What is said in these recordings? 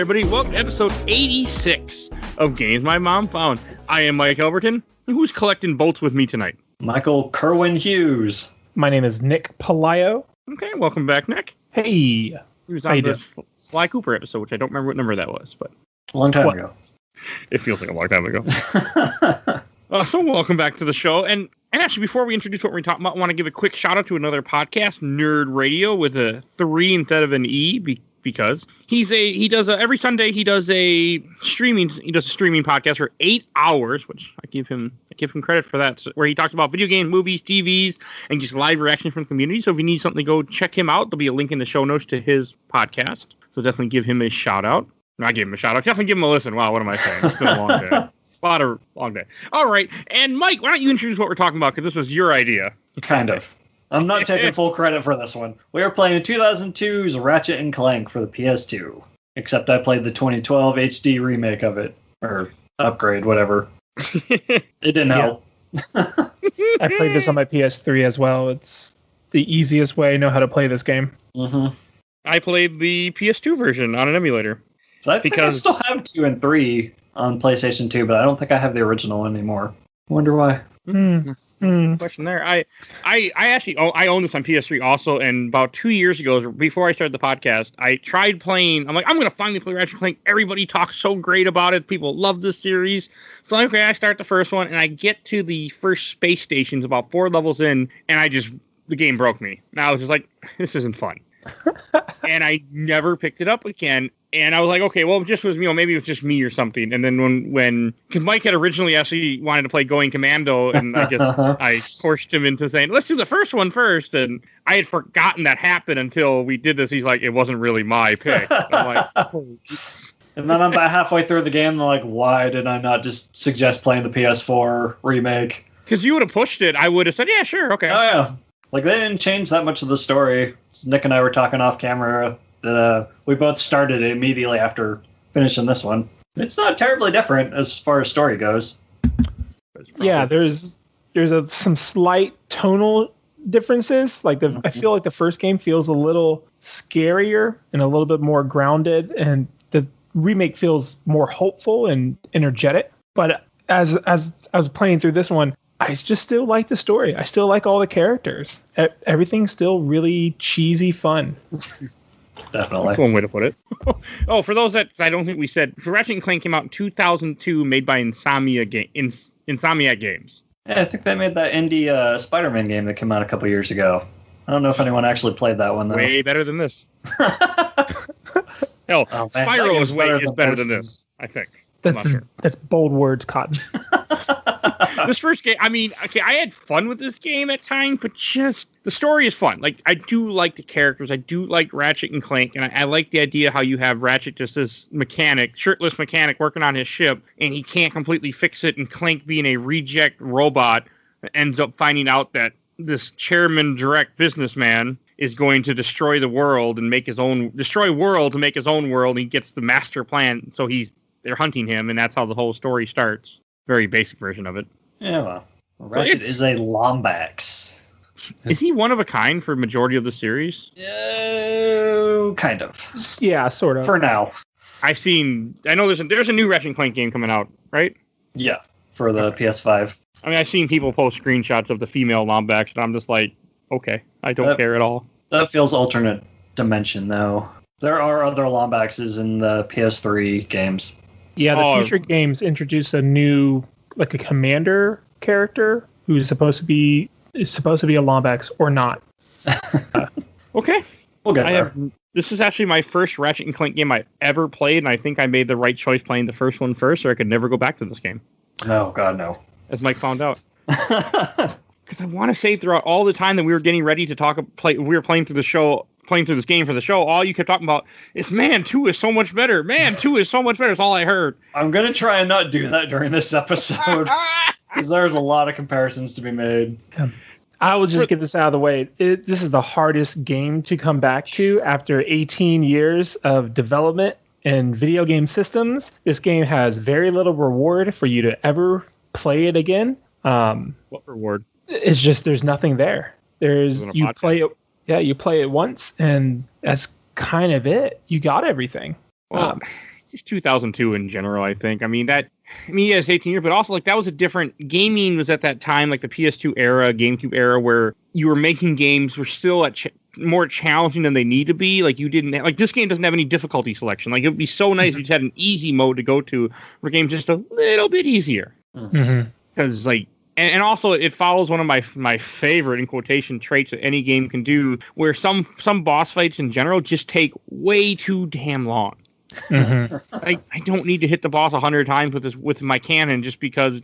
everybody. Welcome to episode 86 of Games My Mom Found. I am Mike Albertin. Who's collecting bolts with me tonight? Michael Kerwin Hughes. My name is Nick Pelayo. Okay, welcome back, Nick. Hey. He was on the Sly Cooper episode, which I don't remember what number that was, but a long time ago. It feels like a long time ago. So welcome back to the show. And actually, before we introduce what we're talking about, I want to give a quick shout out to another podcast, Nerd Radio, with a 3 instead of an E, because every Sunday he does a streaming podcast for 8 hours, which I give him credit for that, where he talks about video games, movies, TVs, and just live reaction from the community. So if you need something, go check him out. There'll be a link in the show notes to his podcast. So definitely give him a shout out. Not give him a shout out. Definitely give him a listen. Wow, what am I saying? It's been a long day. Long day. All right. And Mike, why don't you introduce what we're talking about? Because this was your idea. Kind of. I'm not taking full credit for this one. We were playing 2002's Ratchet and Clank for the PS2. Except I played the 2012 HD remake of it. Or upgrade, whatever. It didn't help. I played this on my PS3 as well. It's the easiest way I know how to play this game. Mm-hmm. I played the PS2 version on an emulator. So I think I still have 2 and 3 on PlayStation 2, but I don't think I have the original anymore. I wonder why. Question there. I actually own this on PS3 also, and about 2 years ago, before I started the podcast, I tried playing. I'm like, I'm gonna finally play Ratchet and Clank. Everybody talks so great about it. People love this series. So okay, I start the first one, and I get to the first space stations about 4 levels in, and the game broke me. And I was just like, this isn't fun. And I never picked it up again. And I was like, okay, well, maybe it was just me or something. And then because Mike had originally actually wanted to play Going Commando, and I guess I forced him into saying, let's do the first one first. And I had forgotten that happened until we did this. He's like, it wasn't really my pick. I'm like, oh. And then I'm about halfway through the game, and I'm like, why did I not just suggest playing the PS4 remake? Because you would have pushed it. I would have said, yeah, sure, okay. Oh, yeah. Like, they didn't change that much of the story. Nick and I were talking off camera that we both started it immediately after finishing this one. It's not terribly different as far as story goes. Yeah, there's some slight tonal differences. Like I feel like the first game feels a little scarier and a little bit more grounded, and the remake feels more hopeful and energetic. But as I was playing through this one, I just still like the story. I still like all the characters. Everything's still really cheesy fun. Definitely. That's one way to put it. Oh, for those that I don't think we said, Ratchet and Clank came out in 2002, made by Insomniac Games. Yeah, I think they made that indie Spider-Man game that came out a couple years ago. I don't know if anyone actually played that one, though. Way better than this. Hell, Spyro is better than this, I think. That's bold words, Cotton. This first game, I had fun with this game at times, but just the story is fun. Like, I do like the characters. I do like Ratchet and Clank, and I like the idea how you have Ratchet just this shirtless mechanic working on his ship, and he can't completely fix it, and Clank being a reject robot ends up finding out that this chairman direct businessman is going to destroy the world and destroy world to make his own world. And he gets the master plan, so they're hunting him, and that's how the whole story starts. Very basic version of it. Yeah, well, Ratchet is a Lombax. Is he one of a kind for majority of the series? Kind of. Yeah, sort of. For now. I know there's a new Ratchet and Clank game coming out, right? Yeah, for the PS5. I've seen people post screenshots of the female Lombax, and I'm just like, okay, I don't care at all. That feels alternate dimension, though. There are other Lombaxes in the PS3 games. Yeah, the future games introduce a new, like a commander character who's supposed to be a Lombax or not. Okay. We'll get there. This is actually my first Ratchet and Clank game I ever played, and I think I made the right choice playing the first one first, or I could never go back to this game. Oh, God, no. As Mike found out. Because I want to say throughout all the time that we were getting ready to we were playing through this game for the show, all you kept talking about is, man, 2 is so much better. Man, 2 is so much better. That's all I heard. I'm going to try and not do that during this episode, because there's a lot of comparisons to be made. I will just get this out of the way. This is the hardest game to come back to after 18 years of development in video game systems. This game has very little reward for you to ever play it again. What reward? It's just there's nothing there. You play it once, and that's kind of it. You got everything. Well, it's just 2002 in general, I think. I mean, yes, 18 years, but also like that was a different gaming was at that time, like the PS2 era, GameCube era, where you were making games were still more challenging than they need to be. Like you didn't like this game doesn't have any difficulty selection. Like it would be so nice if you just had an easy mode to go to where the game's just a little bit easier. Because like, and also it follows one of my favorite in quotation traits that any game can do, where some boss fights in general just take way too damn long. I don't need to hit the boss 100 times with my cannon just because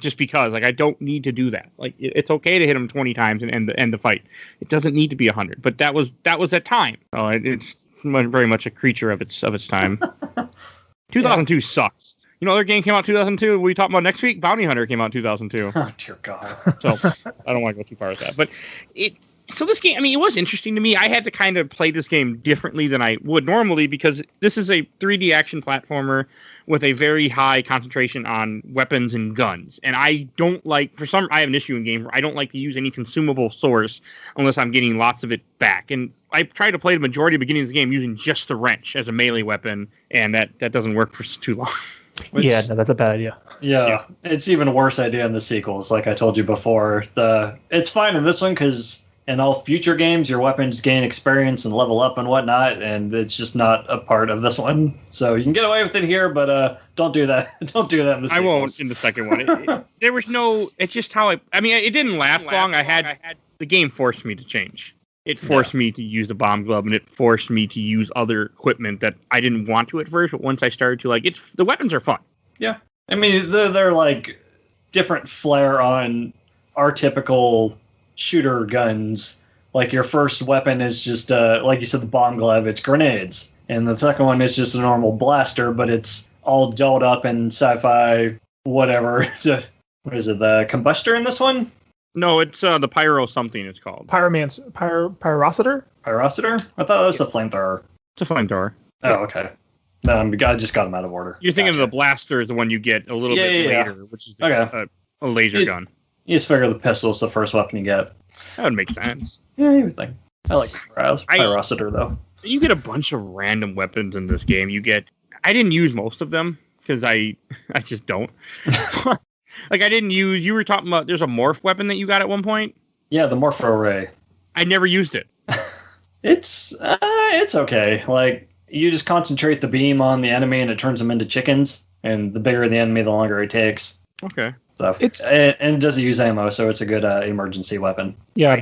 like I don't need to do that. Like it's okay to hit him 20 times and end the fight. It doesn't need to be 100. But that was that time. Oh, it's very much a creature of its time. 2002 sucks. You know, other game came out 2002. We talking about next week. Bounty Hunter came out in 2002. Oh dear God. So I don't want to go too far with that, but So this game, I mean, it was interesting to me. I had to kind of play this game differently than I would normally because this is a 3D action platformer with a very high concentration on weapons and guns. And I don't like, I have an issue in games where I don't like to use any consumable source unless I'm getting lots of it back. And I tried to play the majority of the beginning of the game using just the wrench as a melee weapon, and that doesn't work for too long. No, that's a bad idea. Yeah, it's even a worse idea in the sequels, like I told you before. It's fine in this one because in all future games, your weapons gain experience and level up and whatnot, and it's just not a part of this one. So you can get away with it here, but don't do that. Don't do that in the sequels. I won't in the second one. There was no... It's just how I mean, it didn't last long. The game forced me to change. It forced me to use the bomb glove, and it forced me to use other equipment that I didn't want to at first, but once I started to, like, the weapons are fun. Yeah. I mean, they're like different flair on our typical shooter guns. Like your first weapon is just like you said, the bomb glove, it's grenades, and the second one is just a normal blaster, but it's all dolled up in sci-fi whatever. What is it, the combustor in this one? No, it's the pyro something it's called. Pyrocitor? Pyrocitor? I thought that was a flamethrower. It's a flamethrower. Oh, okay. No, I just got them out of order. You're thinking of the blaster is the one you get a little bit later, which is a laser gun. You just figure the pistol's the first weapon you get. That would make sense. Yeah, you would think. I like Pyrocitor, though. You get a bunch of random weapons in this game. I didn't use most of them, because I just don't. Like, I didn't use... You were talking about... There's a morph weapon that you got at one point? Yeah, the Morpho Ray. I never used it. It's okay. Like, you just concentrate the beam on the enemy and it turns them into chickens. And the bigger the enemy, the longer it takes. Okay. So and it doesn't use ammo, so it's a good emergency weapon. Yeah,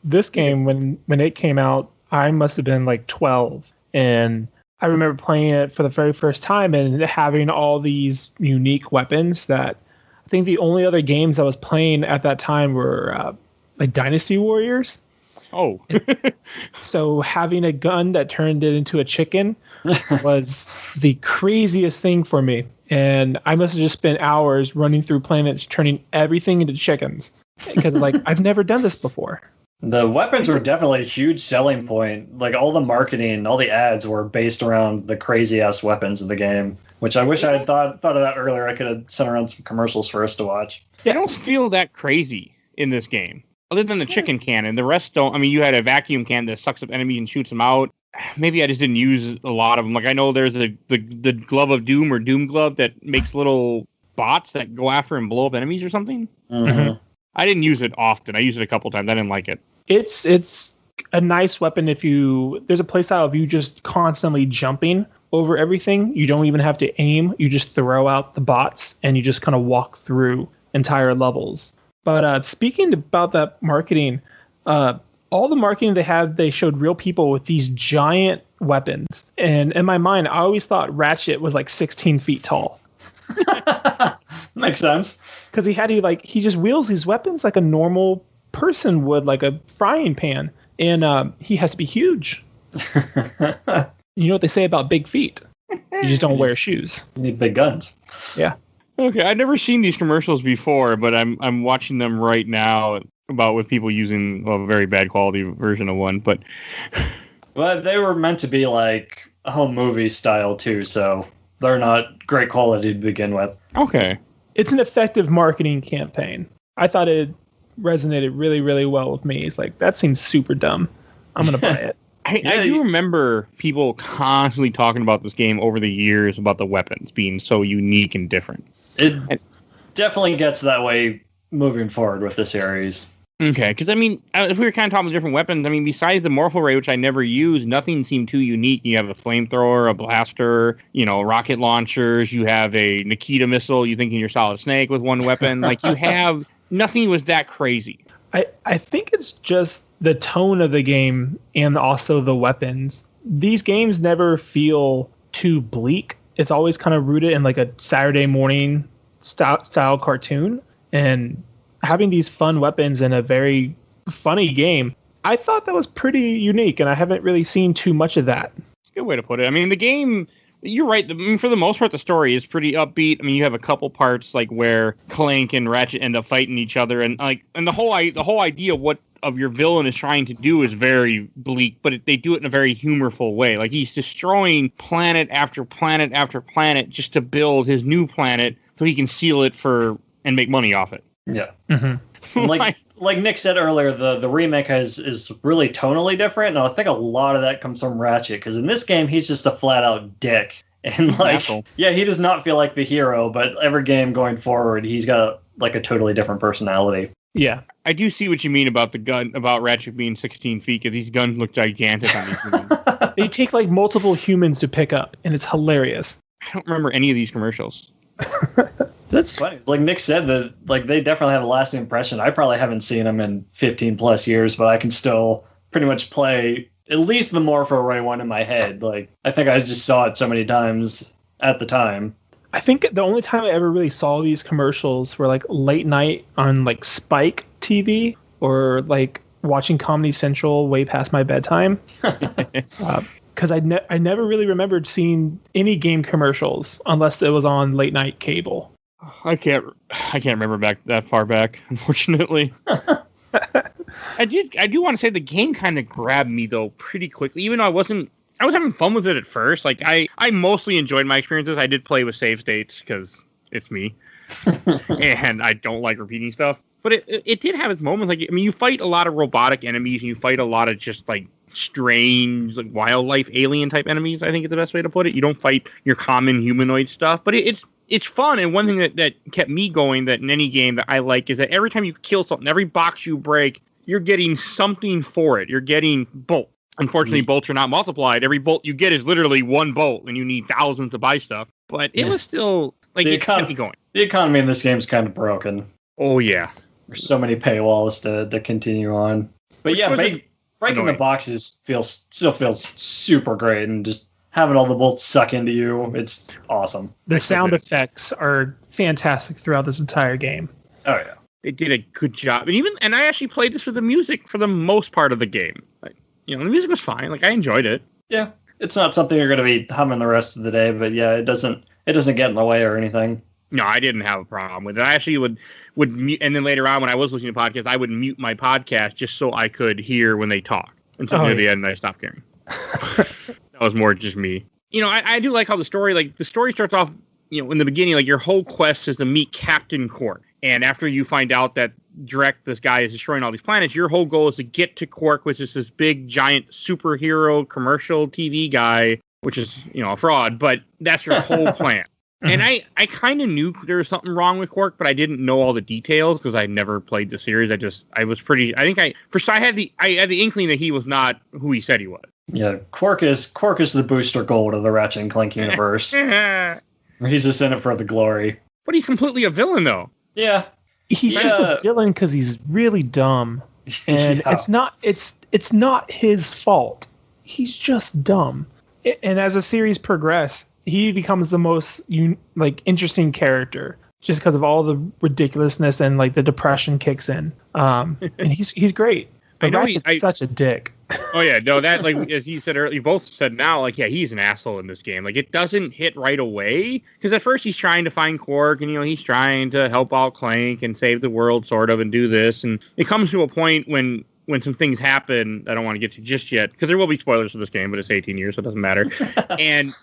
this game, when it came out, I must have been like 12. And I remember playing it for the very first time and having all these unique weapons that... I think the only other games I was playing at that time were like Dynasty Warriors. Oh. So having a gun that turned it into a chicken was the craziest thing for me. And I must have just spent hours running through planets, turning everything into chickens. Because like I've never done this before. The weapons were definitely a huge selling point. Like all the marketing, all the ads were based around the crazy ass weapons in the game. Which I wish I had thought of that earlier. I could have sent around some commercials for us to watch. I don't feel that crazy in this game. Other than the chicken cannon, the rest don't. I mean, you had a vacuum cannon that sucks up enemies and shoots them out. Maybe I just didn't use a lot of them. Like I know there's the glove of doom or doom glove that makes little bots that go after and blow up enemies or something. Mm-hmm. I didn't use it often. I used it a couple times. I didn't like it. It's a nice weapon if there's a playstyle of you just constantly jumping over everything. You don't even have to aim. You just throw out the bots and you just kind of walk through entire levels. But speaking about that marketing, all the marketing they showed real people with these giant weapons. And in my mind, I always thought Ratchet was like 16 feet tall. Makes sense. Because he just wields these weapons like a normal person would, like a frying pan. And he has to be huge. You know what they say about big feet? You just don't wear shoes. You need big guns. Yeah. Okay, I've never seen these commercials before, but I'm watching them right now with people using a very bad quality version of one. But they were meant to be like a home movie style too, so they're not great quality to begin with. Okay. It's an effective marketing campaign. I thought it resonated really, really well with me. It's like, that seems super dumb. I'm going to buy it. I do remember people constantly talking about this game over the years about the weapons being so unique and different. It definitely gets that way moving forward with the series. Okay, because if we were kind of talking about different weapons, besides the Morpho Ray, which I never used, nothing seemed too unique. You have a flamethrower, a blaster, rocket launchers. You have a Nikita missile. You thinking you're Solid Snake with one weapon. Nothing was that crazy. I think it's just the tone of the game and also the weapons. These games never feel too bleak. It's always kind of rooted in like a Saturday morning style cartoon, and having these fun weapons in a very funny game, I thought that was pretty unique, and I haven't really seen too much of that. Good way to put it. The game, you're right. For the most part, the story is pretty upbeat. You have a couple parts like where Clank and Ratchet end up fighting each other, and the whole idea of your villain is trying to do is very bleak, but they do it in a very humorful way. Like, he's destroying planet after planet after planet just to build his new planet so he can seal it and make money off it. Yeah. Mm-hmm. Like Nick said earlier, the remake is really tonally different, and I think a lot of that comes from Ratchet, because in this game he's just a flat out dick, and he does not feel like the hero, but every game going forward he's got a totally different personality. Yeah, I do see what you mean about the gun, about Ratchet being 16 feet, because these guns look gigantic on these humans. They take multiple humans to pick up, and it's hilarious. I don't remember any of these commercials. That's funny. Like Nick said, they definitely have a lasting impression. I probably haven't seen them in 15 plus years, but I can still pretty much play at least the Morpho Ray one in my head. I think I just saw it so many times at the time. I think the only time I ever really saw these commercials were late night on Spike TV, or watching Comedy Central way past my bedtime. Because I never really remembered seeing any game commercials unless it was on late night cable. I can't remember back that far back, unfortunately. I do want to say the game kind of grabbed me though pretty quickly, even though I was having fun with it at first. I mostly enjoyed my experiences. I did play with save states because it's me, and I don't like repeating stuff. But it did have its moments. You fight a lot of robotic enemies, and you fight a lot of just strange wildlife alien type enemies. I think is the best way to put it. You don't fight your common humanoid stuff, but it's fun. And one thing that kept me going, that in any game that I like, is that every time you kill something, every box you break, you're getting something for it. You're getting bolt. Unfortunately, bolts are not multiplied. Every bolt you get is literally one bolt, and you need thousands to buy stuff. But it was still it kept me going. The economy in this game is kind of broken. Oh yeah, there's so many paywalls to continue on. But breaking the boxes still feels super great, and just having all the bolts suck into you, it's awesome. The sound effects are fantastic throughout this entire game. Oh yeah, they did a good job. And I actually played this with the music for the most part of the game. The music was fine. I enjoyed it. Yeah, it's not something you're going to be humming the rest of the day, but yeah, it doesn't get in the way or anything. No, I didn't have a problem with it. I actually would mute, and then later on when I was listening to podcasts, I would mute my podcast just so I could hear when they talk. Until near the end, I stopped caring. That was more just me. I do like how the story starts off, in the beginning, your whole quest is to meet Captain Quark. And after you find out that this guy is destroying all these planets, your whole goal is to get to Quark, which is this big, giant superhero commercial TV guy, which is, a fraud, but that's your whole plan. And I kind of knew there was something wrong with Quark, but I didn't know all the details because I never played the series. I had the inkling that he was not who he said he was. Yeah, Quark is the booster gold of the Ratchet and Clank universe. He's just in it for the glory. But he's completely a villain, though. Yeah. He's just a villain because he's really dumb. And it's not his fault. He's just dumb. And as the series progresses, he becomes the most interesting character just because of all the ridiculousness and the depression kicks in. And he's great. But Ratchet's such a dick. Oh yeah, no, that as you said earlier, you both said now, he's an asshole in this game. It doesn't hit right away because at first he's trying to find Quark and he's trying to help out Clank and save the world sort of and do this, and it comes to a point when some things happen I don't want to get to just yet because there will be spoilers for this game, but it's 18 years so it doesn't matter. And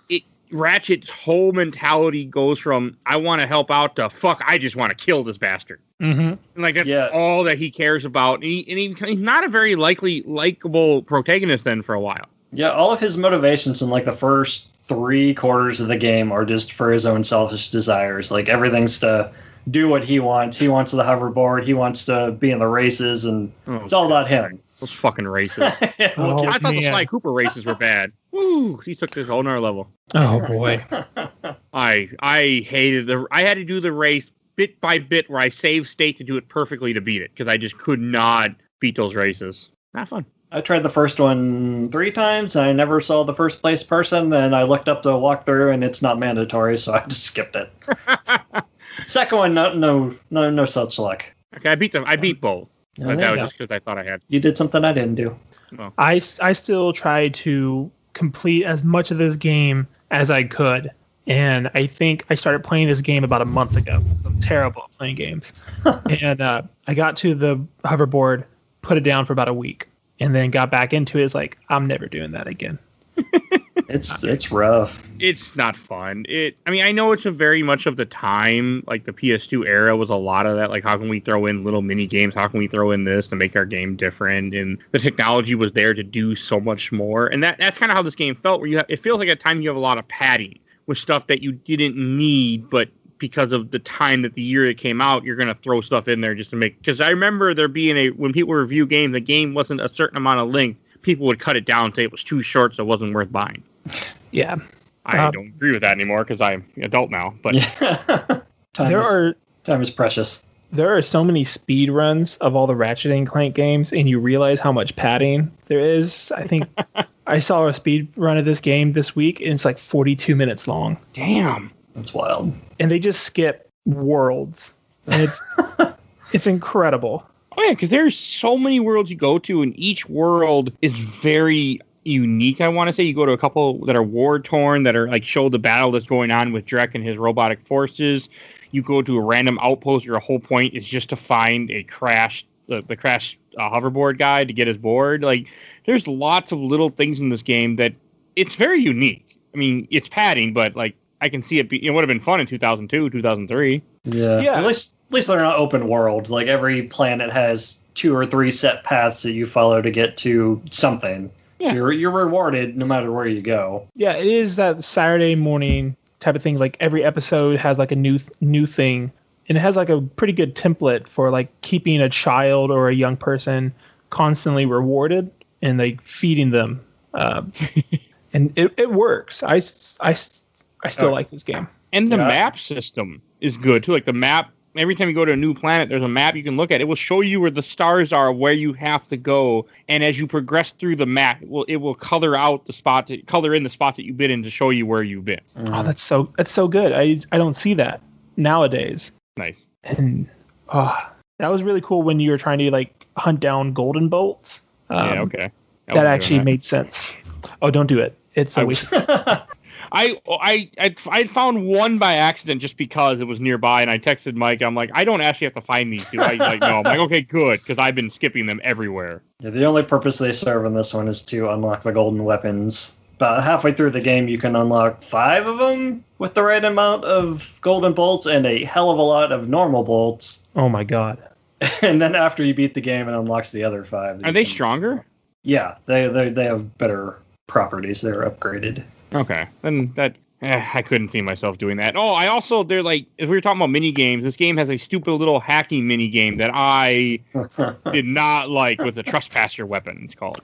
Ratchet's whole mentality goes from I want to help out to fuck, I just want to kill this bastard. Mm-hmm. And that's all that he cares about. And he's not a very likable protagonist then for a while. Yeah, all of his motivations in like the first 3/4 of the game are just for his own selfish desires. Like everything's to do what he wants. He wants the hoverboard. He wants to be in the races, and it's all about him. Those fucking races. I thought the Sly Cooper races were bad. Woo! He took this whole nother level. Oh boy. I hated I had to do the race bit by bit where I saved state to do it perfectly to beat it because I just could not beat those races. Not fun. I tried the first one 3 times, and I never saw the first place person. Then I looked up the walkthrough, and it's not mandatory, so I just skipped it. Second one, no such luck. Okay, I beat them. I beat both. But that was just because I thought I had. You did something I didn't do. Oh. I still try to complete as much of this game as I could. And I think I started playing this game about a month ago. I'm terrible at playing games. And I got to the hoverboard, put it down for about a week, and then got back into it. It's like, I'm never doing that again. It's rough. It's not fun. I know it's a very much of the time, like the PS2 era was a lot of that. Like, how can we throw in little mini games? How can we throw in this to make our game different? And the technology was there to do so much more. And that's kind of how this game felt. Where it feels like at times you have a lot of padding with stuff that you didn't need, but because of the time that the year it came out, you're going to throw stuff in there just to make. Because I remember there being when people review games, the game wasn't a certain amount of length. People would cut it down and say it was too short, so it wasn't worth buying. Yeah. I don't agree with that anymore because I'm an adult now. But time is precious. There are so many speed runs of all the Ratchet and Clank games, and you realize how much padding there is. I think I saw a speed run of this game this week, and it's like 42 minutes long. Damn. That's wild. And they just skip worlds. And it's incredible. Oh, yeah, because there's so many worlds you go to, and each world is very unique. I want to say you go to a couple that are war-torn, that are like show the battle that's going on with Drek and his robotic forces. You go to a random outpost. Your whole point is just to find a crashed, the crashed hoverboard guy to get his board. Like, there's lots of little things in this game that it's very unique. I mean, it's padding, but like I can see it would have been fun in 2002, 2003. Yeah. At least they're not open world. Like every planet has 2 or 3 set paths that you follow to get to something. Yeah. So you're rewarded no matter where you go. Yeah, it is that Saturday morning type of thing. Like every episode has like a new thing, and it has like a pretty good template for like keeping a child or a young person constantly rewarded and like feeding them. And it works. I still like this game. And the map system is good too. Like the map, every time you go to a new planet, there's a map you can look at. It will show you where the stars are, where you have to go. And as you progress through the map, it will color out the spot, color in the spots that you've been in to show you where you've been. Oh, that's so good. I don't see that nowadays. Nice. And that was really cool when you were trying to like hunt down golden bolts. Yeah, okay. That actually made sense. Oh, don't do it. It's a waste. I found one by accident just because it was nearby, and I texted Mike. I'm like, I don't actually have to find these two. He's like, no. I'm like, okay, good, because I've been skipping them everywhere. Yeah, the only purpose they serve in this one is to unlock the golden weapons. About halfway through the game, you can unlock 5 of them with the right amount of golden bolts and a hell of a lot of normal bolts. Oh my god! And then after you beat the game, it unlocks the other 5. Are they stronger? Yeah, they have better properties. They're upgraded. Okay, then I couldn't see myself doing that. Oh, they're like, if we were talking about mini games, this game has a stupid little hacking mini game that I did not like with the trespasser weapon. It's called.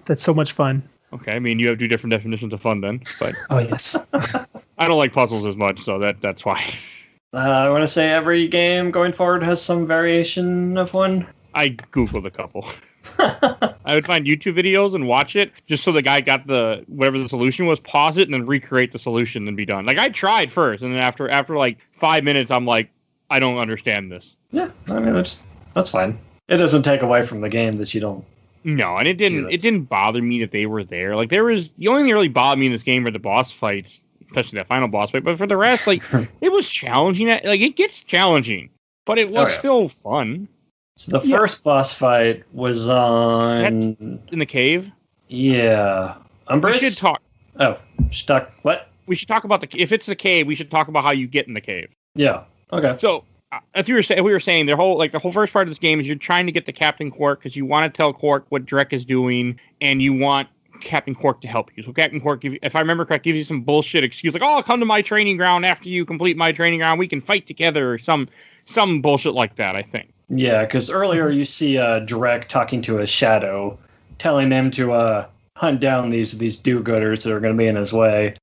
That's so much fun. Okay, I mean you have 2 different definitions of fun then, but oh yes, I don't like puzzles as much, so that's why. I want to say every game going forward has some variation of one. I googled a couple. I would find YouTube videos and watch it just so the guy got whatever the solution was, pause it, and then recreate the solution and be done. Like I tried first, and then after like 5 minutes, I'm like, I don't understand this. Yeah, I mean that's fine. It doesn't take away from the game that you don't. No, and it didn't bother me that they were there. Like the only thing that really bothered me in this game were the boss fights, especially that final boss fight. But for the rest, like it was challenging. Like it gets challenging, but it was still fun. So the first boss fight was on in the cave. Yeah, Umbrus? We should talk. Oh, stuck. What? We should talk about if it's the cave. We should talk about how you get in the cave. Yeah. Okay. So as we were saying, the whole first part of this game is you're trying to get to Captain Quark because you want to tell Quark what Drek is doing, and you want Captain Quark to help you. So Captain Quark, if I remember correct, gives you some bullshit excuse like, "Oh, I'll come to my training ground after you complete my training ground. We can fight together," or some bullshit like that, I think. Yeah, because earlier you see Drek talking to a shadow, telling him to hunt down these do-gooders that are going to be in his way.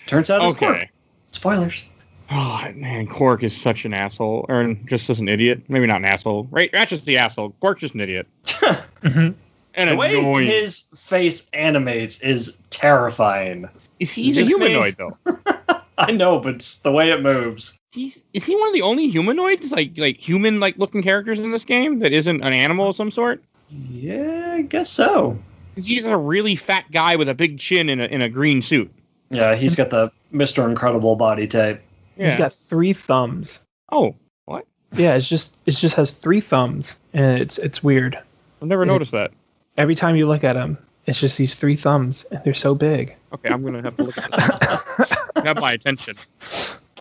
Turns out it's Quark. Spoilers. Oh, man, Quark is such an asshole. Or just as an idiot. Maybe not an asshole. Right? Ratchet's the asshole. Quark's just an idiot. And the way his face animates is terrifying. He's a humanoid, though. I know, but it's the way it moves. Is he one of the only humanoids, like human looking characters in this game that isn't an animal of some sort? Yeah, I guess so. He's a really fat guy with a big chin in a green suit. Yeah, he's got the Mr. Incredible body type. Yeah. He's got 3 thumbs. Oh, what? Yeah, it just has 3 thumbs, and it's weird. I've never noticed that. Every time you look at him, it's just these 3 thumbs, and they're so big. Okay, I'm gonna have to look at that. Got my attention.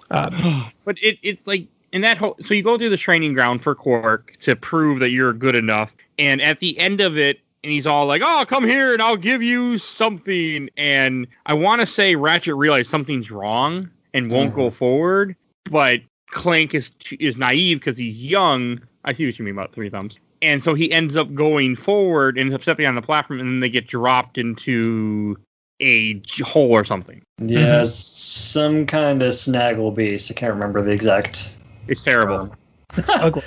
But it's like in that whole. So you go through the training ground for Quark to prove that you're good enough, and at the end of it, and he's all like, "Oh, come here, and I'll give you something." And I want to say Ratchet realized something's wrong and won't go forward, but Clank is naive because he's young. I see what you mean about 3 thumbs. And so he ends up going forward and ends up stepping on the platform, and then they get dropped into a hole or something. Yeah, some kind of snaggle beast. I can't remember the exact. It's terrible. It's ugly.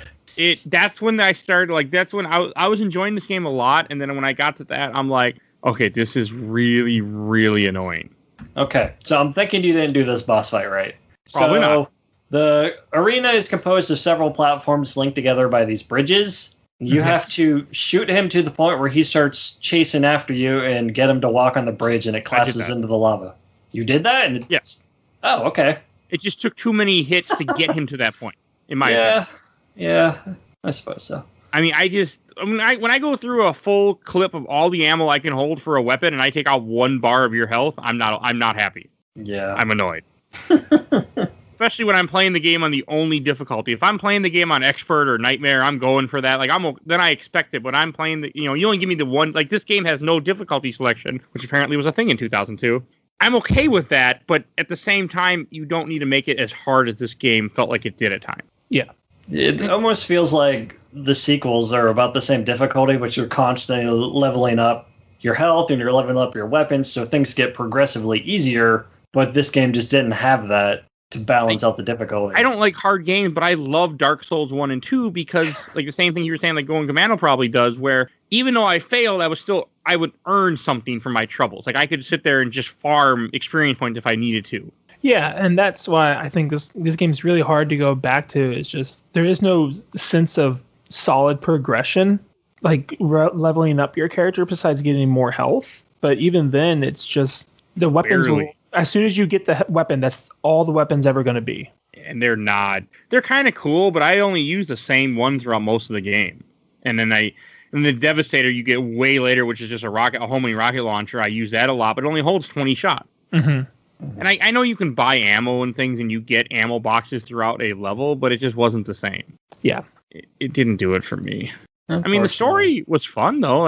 That's when I started. That's when I was enjoying this game a lot, and then when I got to that, I'm like, okay, this is really, really annoying. Okay, so I'm thinking you didn't do this boss fight right. Probably not. The arena is composed of several platforms linked together by these bridges. You have to shoot him to the point where he starts chasing after you and get him to walk on the bridge, and it collapses into the lava. You did that? Yes. Oh, okay. It just took too many hits to get him to that point, in my opinion. Yeah, I suppose so. I mean, when I go through a full clip of all the ammo I can hold for a weapon, and I take out 1 bar of your health, I'm not happy. Yeah, I'm annoyed. Especially when I'm playing the game on the only difficulty. If I'm playing the game on expert or nightmare, I'm going for that. Then I expect it. But I'm playing you only give me the one. This game has no difficulty selection, which apparently was a thing in 2002. I'm okay with that, but at the same time, you don't need to make it as hard as this game felt like it did at times. Yeah. It almost feels like the sequels are about the same difficulty, but you're constantly leveling up your health and you're leveling up your weapons, so things get progressively easier. But this game just didn't have that to balance out the difficulty. I don't like hard games, but I love Dark Souls 1 and 2 because, the same thing you were saying, Going Commando probably does, where even though I failed, I would earn something from my troubles. I could sit there and just farm experience points if I needed to. Yeah, and that's why I think this game's really hard to go back to. It's just, there is no sense of solid progression, leveling up your character besides getting more health. But even then, it's just, the weapons will... As soon as you get the weapon, that's all the weapon's ever going to be. And they're not. They're kind of cool, but I only use the same ones throughout most of the game. And then the Devastator you get way later, which is just a homing rocket launcher. I use that a lot, but it only holds 20 shots. Mm-hmm. And I know you can buy ammo and things, and you get ammo boxes throughout a level, but it just wasn't the same. Yeah. It didn't do it for me. I mean, the story was fun, though.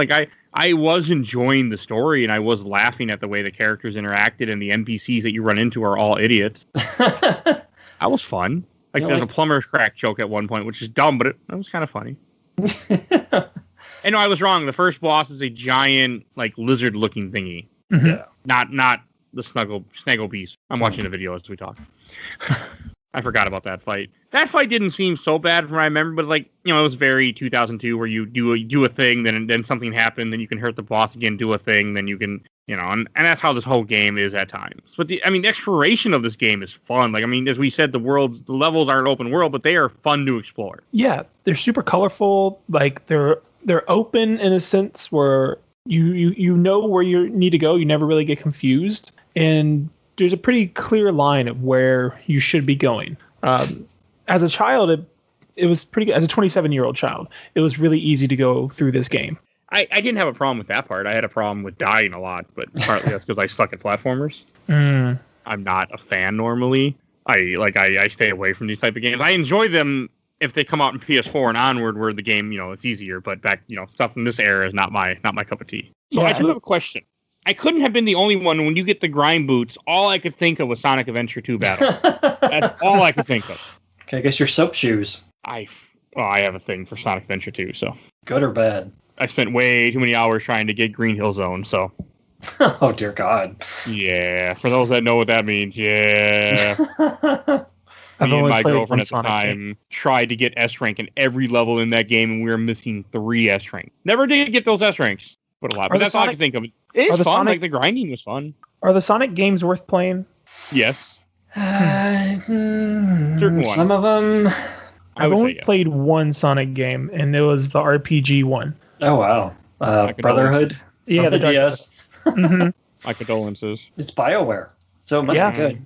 I was enjoying the story, and I was laughing at the way the characters interacted, and the NPCs that you run into are all idiots. That was fun. There's a plumber's crack joke at one point, which is dumb, but it was kind of funny. And no, I was wrong. The first boss is a giant, lizard-looking thingy. Mm-hmm. Yeah. Not the snaggle beast. I'm watching the video as we talk. I forgot about that fight. That fight didn't seem so bad from what I remember, but it was very 2002 where you do a thing, then something happened, then you can hurt the boss again, do a thing, then you can, and that's how this whole game is at times. But the exploration of this game is fun. As we said, the levels aren't open world, but they are fun to explore. Yeah, they're super colorful. They're open in a sense where you know where you need to go. You never really get confused, and there's a pretty clear line of where you should be going. As a child, it was pretty good. As a 27-year-old child, it was really easy to go through this game. I didn't have a problem with that part. I had a problem with dying a lot, but partly that's because I suck at platformers. I'm not a fan normally. I stay away from these type of games. I enjoy them if they come out in PS4 and onward, where the game, it's easier. But back, stuff in this era is not my cup of tea. So yeah, I do have a question. I couldn't have been the only one. When you get the grind boots, all I could think of was Sonic Adventure 2 Battle. That's all I could think of. Okay, I guess your soap shoes. I have a thing for Sonic Adventure 2, so. Good or bad? I spent way too many hours trying to get Green Hill Zone, so. Oh, dear God. Yeah, for those that know what that means, yeah. Me and my girlfriend at the time tried to get S rank in every level in that game, and we were missing 3 S rank. Never did get those S ranks, but a lot. But that's all I can think of. It is fun. Like the grinding was fun. Are the Sonic games worth playing? Yes. Certain ones. Some of them. I've only played one Sonic game, and it was the RPG one. Oh wow! Brotherhood. Yeah, the DS. Mm-hmm. My condolences. It's BioWare, so it must be good.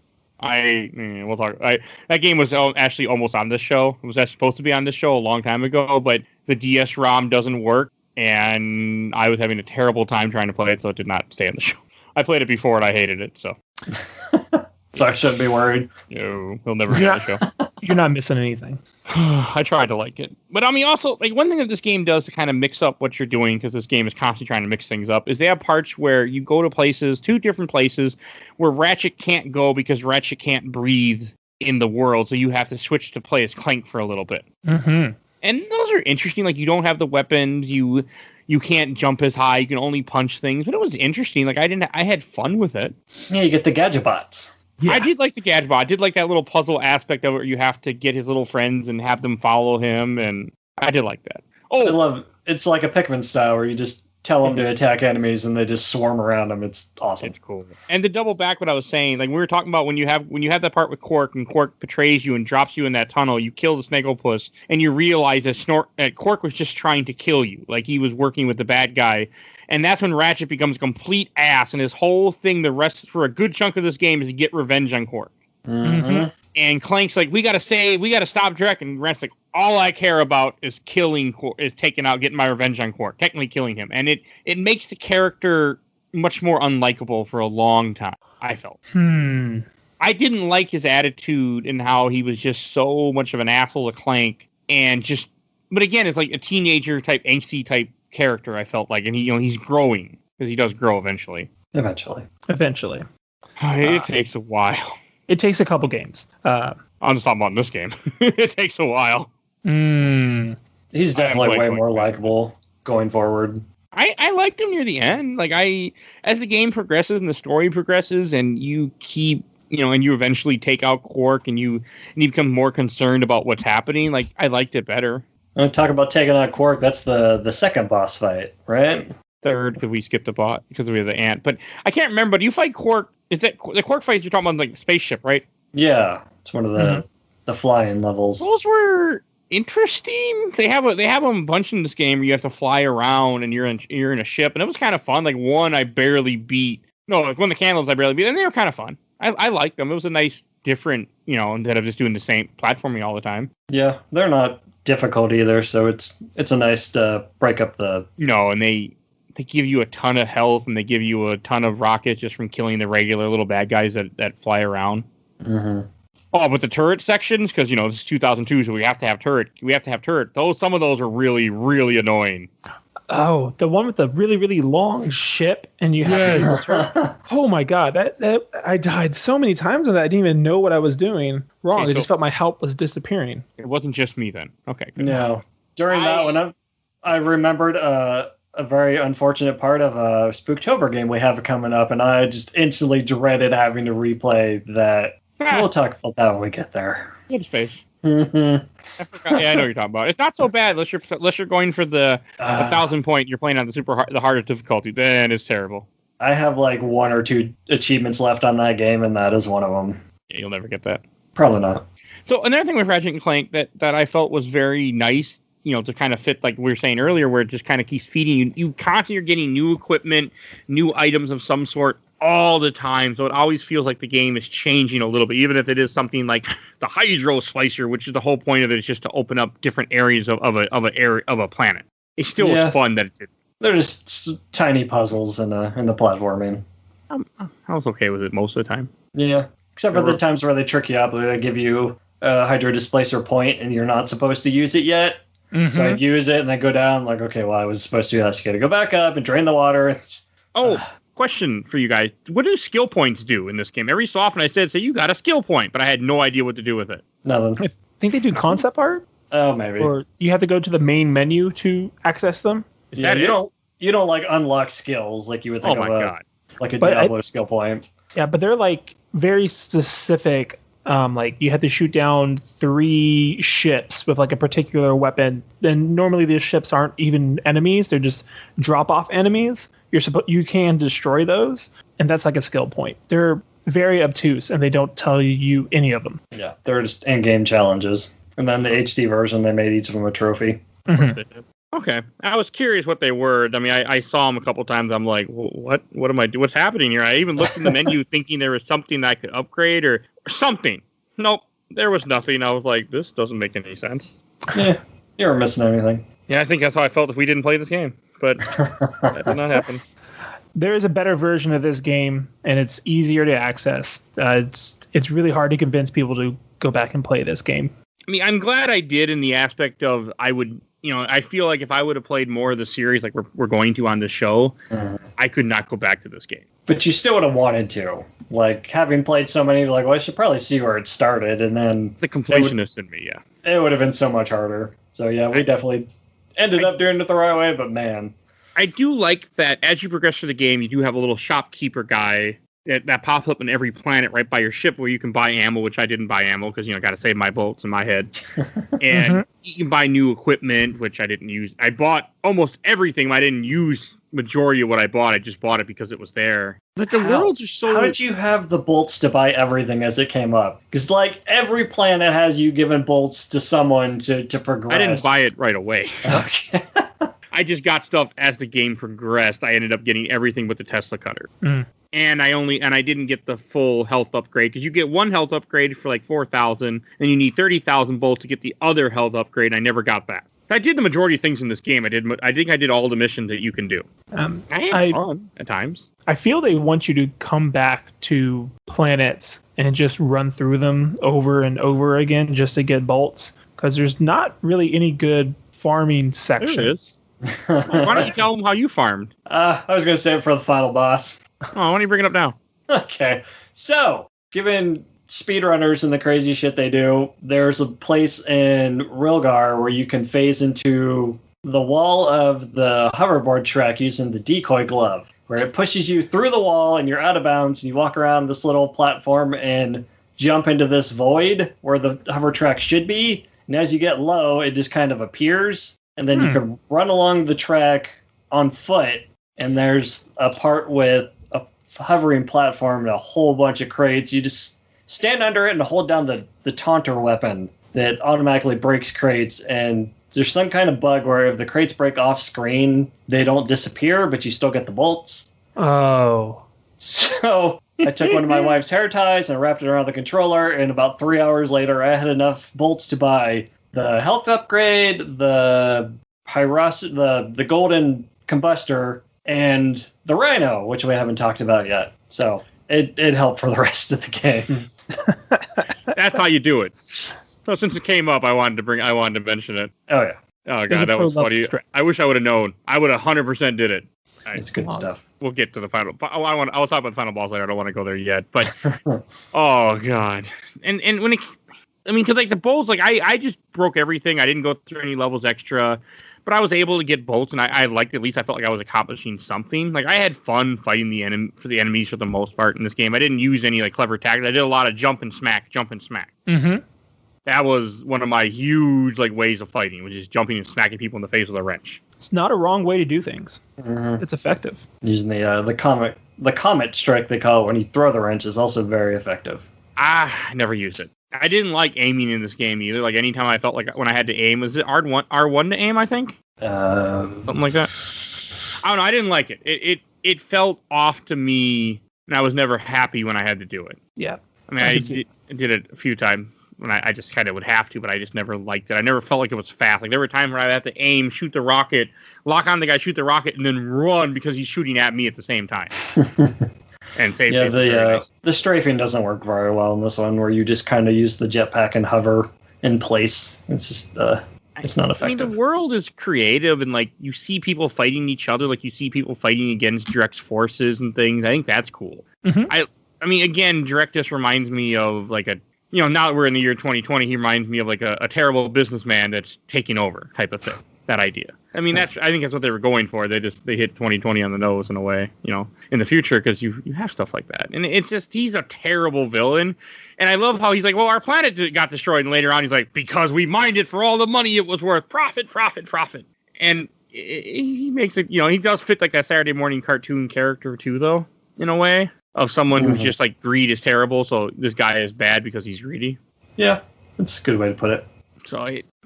We'll talk. That game was actually almost on this show. It was supposed to be on this show a long time ago, but the DS ROM doesn't work, and I was having a terrible time trying to play it, so it did not stay on the show. I played it before and I hated it, so. So I shouldn't be worried. No, he'll never be on the show. You're not missing anything. I tried to like it. But I mean, also, like, one thing that this game does to kind of mix up what you're doing, because this game is constantly trying to mix things up, is they have parts where you go to places, 2 different places, where Ratchet can't go because Ratchet can't breathe in the world, so you have to switch to play as Clank for a little bit. Mm-hmm. And those are interesting. Like, you don't have the weapons, you can't jump as high, you can only punch things, but it was interesting. Like, I had fun with it. Yeah, you get the gadget bots. Yeah. I did like the gadget bot. I did like that little puzzle aspect of it where you have to get his little friends and have them follow him, and I did like that. I love it. It's like a Pikmin style where you just tell them to attack enemies and they just swarm around them. It's awesome. It's cool. And to double back what I was saying, like we were talking about when you have that part with Quark and Quark betrays you and drops you in that tunnel, you kill the Snagglepuss and you realize that Quark was just trying to kill you. Like he was working with the bad guy. And that's when Ratchet becomes a complete ass, and his whole thing, the rest for a good chunk of this game, is to get revenge on Quark. Mm-hmm. And Clank's like, we gotta stop Drek, and Ratchet's like, all I care about is getting my revenge on Quark, technically killing him. And it makes the character much more unlikable for a long time, I felt. I didn't like his attitude and how he was just so much of an asshole to Clank, but again, it's like a teenager type, angsty type character, I felt like, and he's growing, because he does grow eventually. Eventually. It takes a while. It takes a couple games. I'm just talking about this game. It takes a while. He's definitely way more likable going forward. I liked him near the end. Like as the game progresses and the story progresses, and you keep, and you eventually take out Quark, and you become more concerned about what's happening. Like I liked it better. I'm talk about taking out Quark. That's the second boss fight, right? Third, because we skipped the bot because we have the ant. But I can't remember. Do you fight Quark? Is that the Quark fights you're talking about, like the spaceship, right? Yeah, it's one of the flying levels. Those were interesting. They have a bunch in this game where you have to fly around and you're in a ship, and it was kind of fun. Like one I barely beat. No, like one of the candles I barely beat, and they were kind of fun. I liked them. It was a nice different, instead of just doing the same platforming all the time. Yeah, they're not difficult either, so it's a nice break up the. And they give you a ton of health, and they give you a ton of rockets just from killing the regular little bad guys that fly around. Mm-hmm. Oh, but the turret sections, because this is 2002, so we have to have turret. Some of those are really, really annoying. Oh, the one with the really, really long ship, and you have to. Oh my god, that I died so many times on that. I didn't even know what I was doing wrong. Okay, I just felt my health was disappearing. It wasn't just me then. Okay. Good. No, during that one, I remembered a very unfortunate part of a Spooktober game we have coming up, and I just instantly dreaded having to replay that. We'll talk about that when we get there. Good space. Mm-hmm. I forgot. Yeah, I know what you're talking about. It's not so bad unless you're going for the 1,000 point. You're playing on the harder difficulty. Then it's terrible. I have like 1 or 2 achievements left on that game, and that is one of them. Yeah, you'll never get that. Probably not. So another thing with Ratchet and Clank that I felt was very nice, to kind of fit, like we were saying earlier, where it just kind of keeps feeding you. You constantly are getting new equipment, new items of some sort all the time, so it always feels like the game is changing a little bit, even if it is something like the Hydro Slicer, which is the whole point of it, is just to open up different areas of a planet. It still was fun that it did. They're just tiny puzzles in the platforming. I was okay with it most of the time. Yeah, except for the times where they trick you up, where they give you a Hydro Displacer point and you're not supposed to use it yet. Mm-hmm. So I'd use it and then go down, like, okay, well, I was supposed to do that, so you gotta go back up and drain the water. question for you guys. What do skill points do in this game? Every so often I said, so you got a skill point, but I had no idea what to do with it. Nothing. I think they do concept art. Oh, maybe. Or you have to go to the main menu to access them. Yeah, you don't like unlock skills like you would think like a Diablo skill point. Yeah, but they're like very specific. Like you have to shoot down 3 ships with like a particular weapon. And normally these ships aren't even enemies; they're just drop-off enemies. You can destroy those, and that's like a skill point. They're very obtuse, and they don't tell you any of them. Yeah, they're just in-game challenges. And then the HD version, they made each of them a trophy. Mm-hmm. Okay, I was curious what they were. I mean, I saw them a couple times. I'm like, what am I doing? What's happening here? I even looked in the menu thinking there was something that I could upgrade or something. Nope, there was nothing. I was like, this doesn't make any sense. Yeah, you weren't missing anything. Yeah, I think that's how I felt if we didn't play this game, but that did not happen. There is a better version of this game, and it's easier to access. It's really hard to convince people to go back and play this game. I mean, I'm glad I did in the aspect of I feel like if I would have played more of the series like we're going to on this show, I could not go back to this game. But you still would have wanted to. Like, having played so many, like, well, I should probably see where it started, and then... The completionist in me, yeah. It would have been so much harder. So, yeah, we definitely ended up doing it the right way, but man. I do like that as you progress through the game, you do have a little shopkeeper guy that pops up in every planet right by your ship where you can buy ammo, which I didn't buy ammo because, I got to save my bullets in my head. And you can buy new equipment, which I didn't use. I bought almost everything. I didn't use majority of what I bought. I just bought it because it was there. But the worlds are so... How did you have the bolts to buy everything as it came up? Because, like, every planet has you giving bolts to someone to progress. I didn't buy it right away. Okay. I just got stuff as the game progressed. I ended up getting everything but the Tesla cutter. And I didn't get the full health upgrade because you get one health upgrade for like 4,000 and you need 30,000 bolts to get the other health upgrade. I never got that. I did the majority of things in this game. I think I did all the missions that you can do. I had fun at times. I feel they want you to come back to planets and just run through them over and over again just to get bolts because there's not really any good farming sections. There is. Why don't you tell them how you farmed? I was going to save it for the final boss. Oh, why don't you bring it up now? Okay. So, given speedrunners and the crazy shit they do, there's a place in Rilgar where you can phase into the wall of the hoverboard track using the decoy glove, where it pushes you through the wall and you're out of bounds and you walk around this little platform and jump into this void where the hover track should be. And as you get low, it just kind of appears. And then you can run along the track on foot. And there's a part with a hovering platform and a whole bunch of crates. You just stand under it and hold down the taunter weapon that automatically breaks crates. And there's some kind of bug where if the crates break off screen, they don't disappear, but you still get the bolts. Oh. So I took one of my wife's hair ties and wrapped it around the controller. And about 3 hours later, I had enough bolts to buy the health upgrade, the golden combustor, and the Rhino, which we haven't talked about yet. So it helped for the rest of the game. That's how you do it. So since it came up, I wanted to mention it. Oh yeah. Oh god, that was funny. I wish I would have known. I would have 100% did it. It's good stuff. We'll get to the final. I'll talk about the final boss later. I don't want to go there yet. But oh god, and when it. I mean, because like the bolts, like I just broke everything. I didn't go through any levels extra, but I was able to get bolts, and I liked, at least I felt like I was accomplishing something. Like I had fun fighting the enemies for the most part in this game. I didn't use any like clever tactics. I did a lot of jump and smack. Mm-hmm. That was one of my huge like ways of fighting, which is jumping and smacking people in the face with a wrench. It's not a wrong way to do things. Mm-hmm. It's effective. Using the comet strike they call it when you throw the wrench is also very effective. I never used it. I didn't like aiming in this game either. Like anytime I felt like when I had to aim, was it R1 to aim? I think something like that. I don't know. I didn't like it. It felt off to me, and I was never happy when I had to do it. Yeah. I mean, I did it a few times when I just kind of would have to, but I just never liked it. I never felt like it was fast. Like there were times where I'd have to aim, shoot the rocket, lock on the guy, shoot the rocket, and then run because he's shooting at me at the same time. And save. Yeah, the strafing doesn't work very well in this one, where you just kind of use the jetpack and hover in place. It's just it's not effective. I mean, the world is creative, and like you see people fighting each other, like you see people fighting against direct forces and things. I think that's cool. I mean, again, Direct just reminds me of like a, now that we're in the year 2020, he reminds me of like a terrible businessman that's taking over type of thing. That idea. I mean, I think that's what they were going for. They hit 2020 on the nose in a way, in the future, because you have stuff like that. And it's just, he's a terrible villain. And I love how he's like, well, our planet got destroyed. And later on, he's like, because we mined it for all the money it was worth. Profit, profit, profit. And he makes it, he does fit like that Saturday morning cartoon character too, though, in a way, of someone who's just like, greed is terrible. So this guy is bad because he's greedy. Yeah, that's a good way to put it.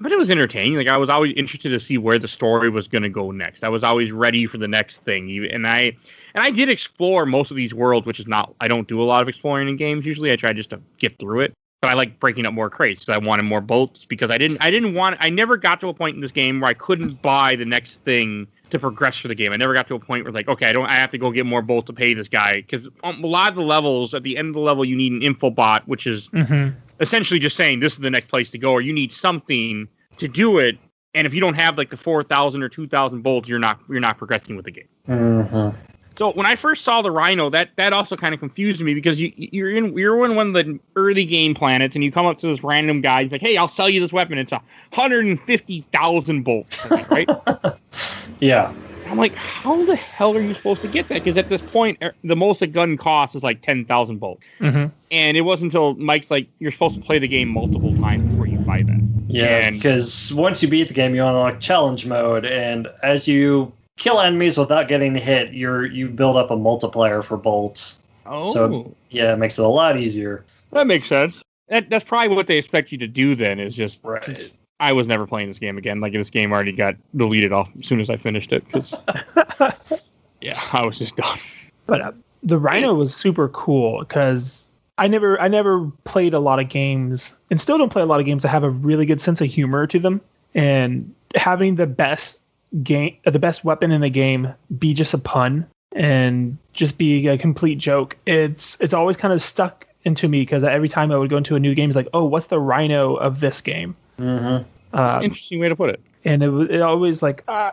But it was entertaining. Like, I was always interested to see where the story was going to go next. I was always ready for the next thing. And I did explore most of these worlds, which is not, I don't do a lot of exploring in games. Usually I try just to get through it. But I like breaking up more crates because I wanted more bolts, because I never got to a point in this game where I couldn't buy the next thing to progress through the game. I never got to a point where like, okay, I have to go get more bolts to pay this guy. Because a lot of the levels, at the end of the level, you need an info bot, which is essentially just saying this is the next place to go, or you need something to do it. And if you don't have like the 4,000 or 2,000 bolts, you're not progressing with the game. So when I first saw the Rhino, that also kind of confused me, because you're in one of the early game planets, and you come up to this random guy. He's like, "Hey, I'll sell you this weapon. It's 150,000 bolts, right?" Yeah. I'm like, how the hell are you supposed to get that? Because at this point, the most a gun costs is like 10,000 bolts. And it wasn't until Mike's like, you're supposed to play the game multiple times before you buy that. Yeah, because once you beat the game, you unlock challenge mode, and as you kill enemies without getting hit, you build up a multiplier for bolts. Oh. So, yeah, it makes it a lot easier. That makes sense. That's probably what they expect you to do then, is just... Right. I was never playing this game again. Like, this game already got deleted off as soon as I finished it. Cause, yeah, I was just done. But the Rhino was super cool, because I never played a lot of games, and still don't play a lot of games that have a really good sense of humor to them. And having the best weapon in the game be just a pun and just be a complete joke, it's always kind of stuck into me, because every time I would go into a new game, it's like, oh, what's the Rhino of this game? That's an interesting way to put it. And it always like, I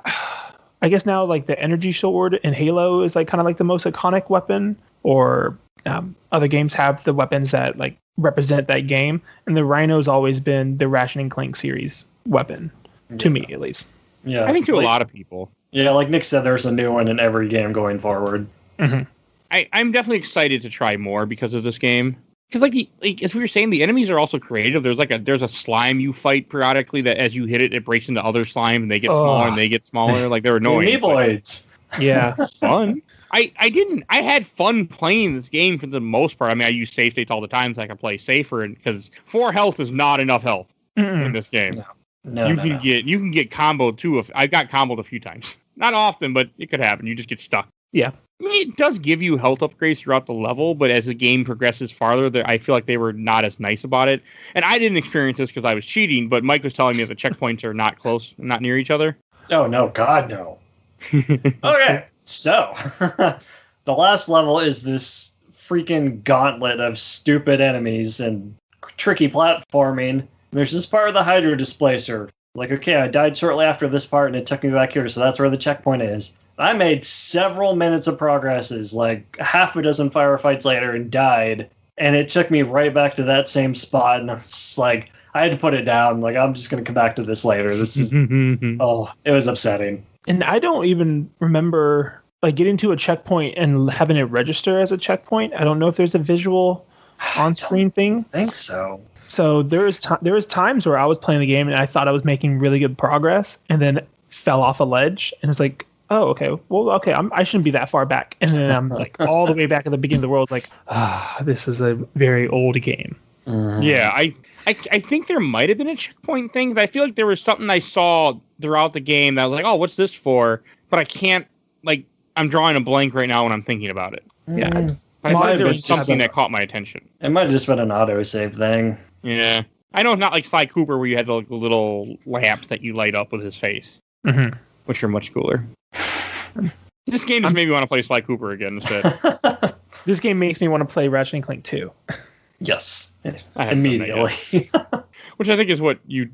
guess now like the energy sword in Halo is like kind of like the most iconic weapon, or other games have the weapons that like represent that game, and the Rhino's always been the Ratchet and Clank series weapon, to me at least. Yeah, I think to a lot of people. Yeah, like Nick said, there's a new one in every game going forward. I'm definitely excited to try more because of this game. Because like as we were saying, the enemies are also creative. There's a slime you fight periodically that as you hit it, it breaks into other slime, and they get smaller and they get smaller. Like, they're annoying. Meeboids. Yeah, it's fun. I had fun playing this game for the most part. I mean, I use save states all the time so I can play safer, because 4 health is not enough health in this game. No, you can get comboed too. I got comboed a few times. Not often, but it could happen. You just get stuck. Yeah. I mean, it does give you health upgrades throughout the level, but as the game progresses farther, I feel like they were not as nice about it. And I didn't experience this because I was cheating, but Mike was telling me that the checkpoints are not close, not near each other. Oh, no. God, no. Okay, so the last level is this freaking gauntlet of stupid enemies and tricky platforming. There's this part of the Hydro Displacer. Like, okay, I died shortly after this part, and it took me back here, so that's where the checkpoint is. I made several minutes of progresses, like half a dozen firefights later, and died. And it took me right back to that same spot, and I was like, I had to put it down. Like, I'm just going to come back to this later. This is, it was upsetting. And I don't even remember like getting to a checkpoint and having it register as a checkpoint. I don't know if there's a visual on-screen thing. I think so. So there was times where I was playing the game and I thought I was making really good progress, and then fell off a ledge, and it's like, oh, okay, well, okay, I shouldn't be that far back, and then I'm like all the way back at the beginning of the world, like, this is a very old game. Yeah, I think there might have been a checkpoint thing. I feel like there was something I saw throughout the game that I was like, oh, what's this for? But I can't, like, I'm drawing a blank right now when I'm thinking about it. Yeah. I thought there was something that caught my attention. It might have just been an autosave thing. Yeah. I know it's not like Sly Cooper where you had the little lamps that you light up with his face, which are much cooler. This game just made me want to play Sly Cooper again instead. This game makes me want to play Ratchet and Clank 2. Yes. Immediately. Which I think is what you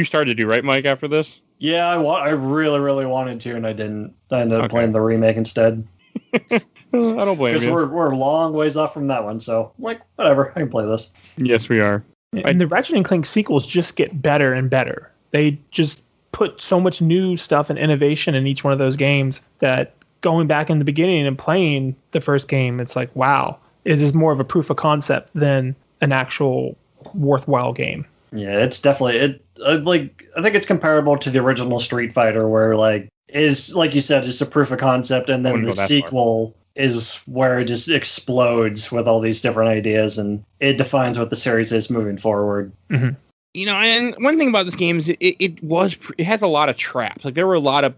started to do, right, Mike? After this. Yeah, I really, really wanted to, and I didn't. I ended up playing the remake instead. I don't blame you. Because we're a long ways off from that one, so like whatever, I can play this. Yes, we are. And the Ratchet and Clank sequels just get better and better. They just put so much new stuff and innovation in each one of those games that going back in the beginning and playing the first game, it's like, wow, this is more of a proof of concept than an actual worthwhile game. Yeah, it's definitely I think it's comparable to the original Street Fighter, where like is like you said, it's a proof of concept, and then the sequel is where it just explodes with all these different ideas, and it defines what the series is moving forward. Mm-hmm. You know, and one thing about this game is it has a lot of traps. Like there were a lot of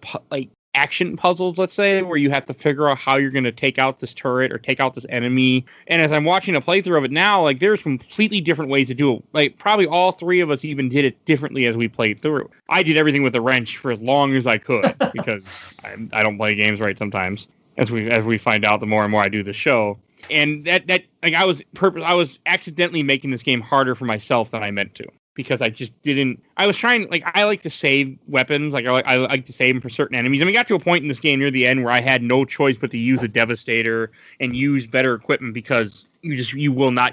action puzzles, let's say, where you have to figure out how you're going to take out this turret or take out this enemy. And as I'm watching a playthrough of it now, like there's completely different ways to do it. Like probably all three of us even did it differently as we played through. I did everything with a wrench for as long as I could because I don't play games right sometimes. As we find out, the more and more I do the show. And that like I was accidentally making this game harder for myself than I meant to. Because I just didn't. I was trying. Like I like to save weapons. Like I like to save them for certain enemies. And we got to a point in this game near the end where I had no choice but to use a Devastator and use better equipment because you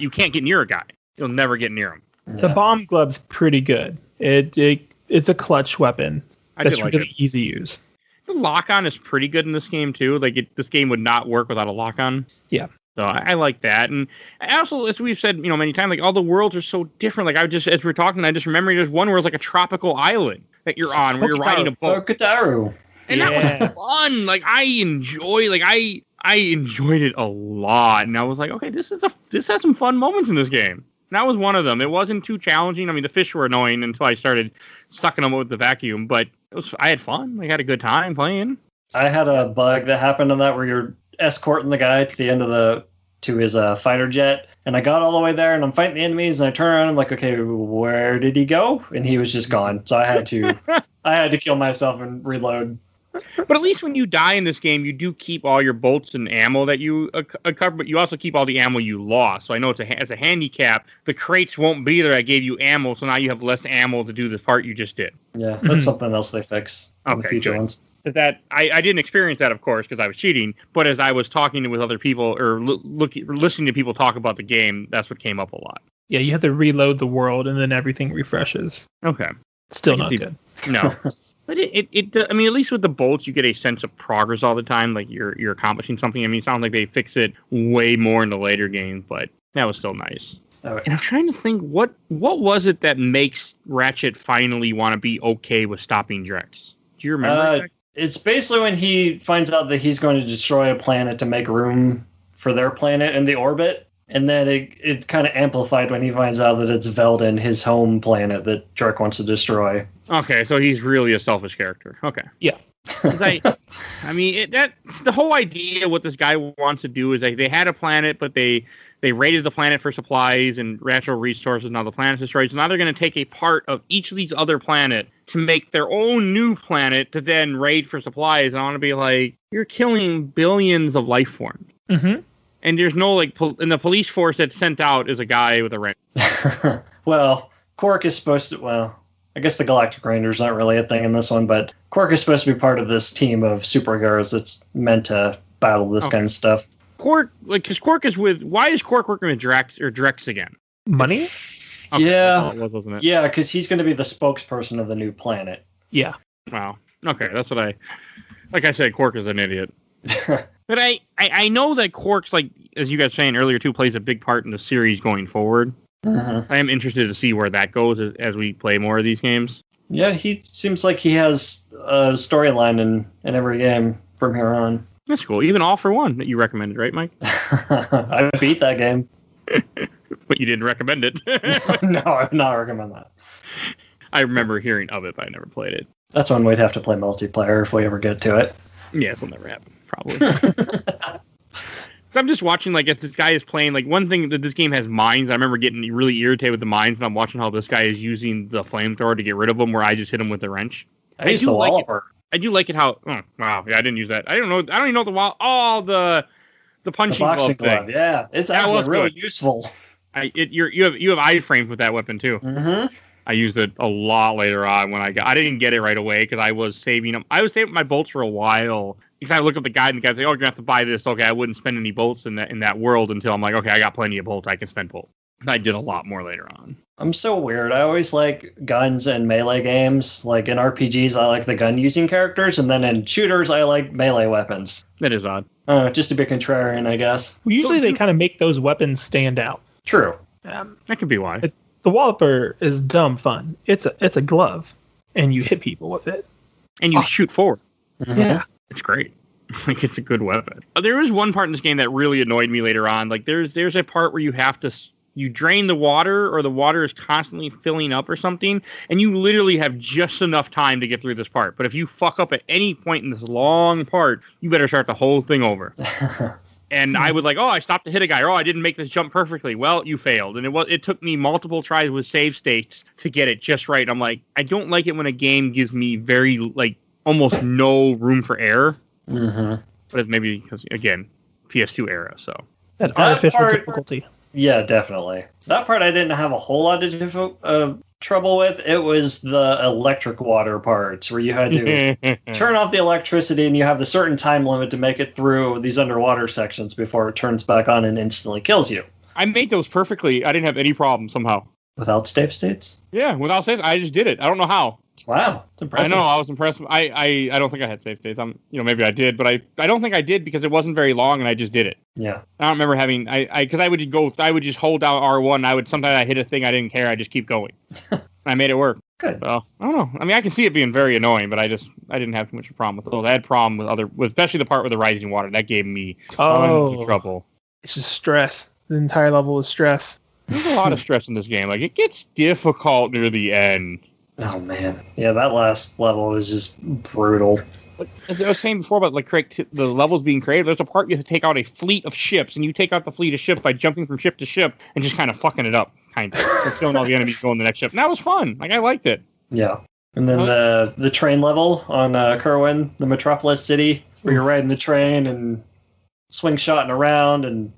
can't get near a guy. You'll never get near him. Yeah. The bomb glove's pretty good. It's a clutch weapon. That's really easy to use. The lock-on is pretty good in this game too. Like this game would not work without a lock-on. Yeah. So I like that. And I also, as we've said, many times, like all the worlds are so different. Like as we're talking, I just remember there's one where it's like a tropical island that you're on where you're riding a boat. Kataru. And that was fun. Like I enjoyed it a lot. And I was like, okay, this has some fun moments in this game. And that was one of them. It wasn't too challenging. I mean, the fish were annoying until I started sucking them with the vacuum, but I had fun. Like, I had a good time playing. I had a bug that happened on that where you're escorting the guy to the end of to his fighter jet, and I got all the way there, and I'm fighting the enemies, and I turn around, and I'm like, okay, where did he go? And he was just gone. So I had to kill myself and reload. But at least when you die in this game, you do keep all your bolts and ammo that you cover, but you also keep all the ammo you lost. So I know as a handicap, the crates won't be there. I gave you ammo, so now you have less ammo to do the part you just did. Yeah, that's something else they fix in the future ones. That I didn't experience that, of course, because I was cheating. But as I was talking with other people or listening to people talk about the game, that's what came up a lot. Yeah, you have to reload the world, and then everything refreshes. Okay, still not good. No, but I mean, at least with the bolts, you get a sense of progress all the time. Like you're accomplishing something. I mean, it sounds like they fix it way more in the later games, but that was still nice. And I'm trying to think what was it that makes Ratchet finally want to be okay with stopping Drex? Do you remember? It's basically when he finds out that he's going to destroy a planet to make room for their planet in the orbit. And then it kind of amplified when he finds out that it's Veldin, his home planet, that Drek wants to destroy. Okay, so he's really a selfish character. Okay. Yeah. I mean, that's the whole idea. What this guy wants to do is they had a planet, but they raided the planet for supplies and natural resources. Now the planet's destroyed. So now they're going to take a part of each of these other planets to make their own new planet to then raid for supplies. And I want to be like, you're killing billions of life forms. Mm-hmm. And there's no and the police force that's sent out is a guy with a wrench. Well, Quark is supposed to, I guess the Galactic Ranger's not really a thing in this one, but Quark is supposed to be part of this team of superheroes that's meant to battle this kind of stuff. Quark, because Quark is why is Quark working with Drex again? Money? Okay, yeah. Wasn't it? Yeah, because he's going to be the spokesperson of the new planet. Yeah. Wow. Okay, that's what like I said, Quark is an idiot. But I know that Quark's, like, as you guys were saying earlier, too, plays a big part in the series going forward. Uh-huh. I am interested to see where that goes as we play more of these games. Yeah, he seems like he has a storyline in every game from here on. That's cool. Even All for One that you recommended, right, Mike? I beat that game. But you didn't recommend it. No, I would not recommend that. I remember hearing of it, but I never played it. That's when we'd have to play multiplayer if we ever get to it. Yeah, it'll never happen, probably. So I'm just watching, like, as this guy is playing, like, one thing that this game has mines. I remember getting really irritated with the mines, and I'm watching how this guy is using the flamethrower to get rid of them, where I just hit him with the wrench. I used the Walloper. I do like it how... Oh, wow, yeah, I didn't use that. I don't even know the wall... Oh, the punching glove thing. Yeah, it's actually really useful. You have iframes with that weapon, too. Mm-hmm. I used it a lot later on when I didn't get it right away because I was saving them. I was saving my bolts for a while because I look at the guide and the guy's like, "Oh, you're gonna have to buy this." Okay, I wouldn't spend any bolts in that world until I'm like, okay, I got plenty of bolts. I can spend bolts. I did a lot more later on. I'm so weird. I always like guns and melee games. Like in RPGs, I like the gun using characters, and then in shooters, I like melee weapons. That is odd. Just to be contrarian, I guess. Well, usually they kind of make those weapons stand out. True. That could be why. The Walloper is dumb fun. It's a glove, and you hit people with it. And you shoot forward. Mm-hmm. Yeah. It's great. Like, it's a good weapon. There is one part in this game that really annoyed me later on. Like, there's a part where you have to... You drain the water, or the water is constantly filling up or something, and you literally have just enough time to get through this part. But if you fuck up at any point in this long part, you better start the whole thing over. And I was like, oh, I stopped to hit a guy. Or, oh, I didn't make this jump perfectly. Well, you failed. And it took me multiple tries with save states to get it just right. I'm like, I don't like it when a game gives me very, like, almost no room for error. Mm-hmm. But it's maybe because, again, PS2 era, so. That artificial difficulty. Yeah, definitely. That part I didn't have a whole lot of trouble with. It was the electric water parts where you had to turn off the electricity and you have the certain time limit to make it through these underwater sections before it turns back on and instantly kills you. I made those perfectly. I didn't have any problem somehow. Without save states? Yeah, without save. I just did it. I don't know how. Wow, it's impressive. I know, I was impressed. I don't think I had save states. Maybe I did, but I don't think I did because it wasn't very long and I just did it. Yeah. I don't remember having because I would just hold down R1 and I would sometimes I hit a thing I didn't care. I just keep going. I made it work. Good. So I don't know. I mean, I can see it being very annoying, but I didn't have too much of a problem with those. I had problem with especially the part with the rising water. That gave me tons of trouble. It's just stress. The entire level is stress. There's a lot of stress in this game. Like, it gets difficult near the end. Oh, man. Yeah, that last level is just brutal. Like, as I was saying before about the levels being created, there's a part you have to take out a fleet of ships, and you take out the fleet of ships by jumping from ship to ship and just kind of fucking it up, kind of. Just killing all the enemies going to the next ship. And that was fun. Like, I liked it. Yeah. And then the train level on Kerwin, the metropolis city, where you're riding the train and swing shotting around, and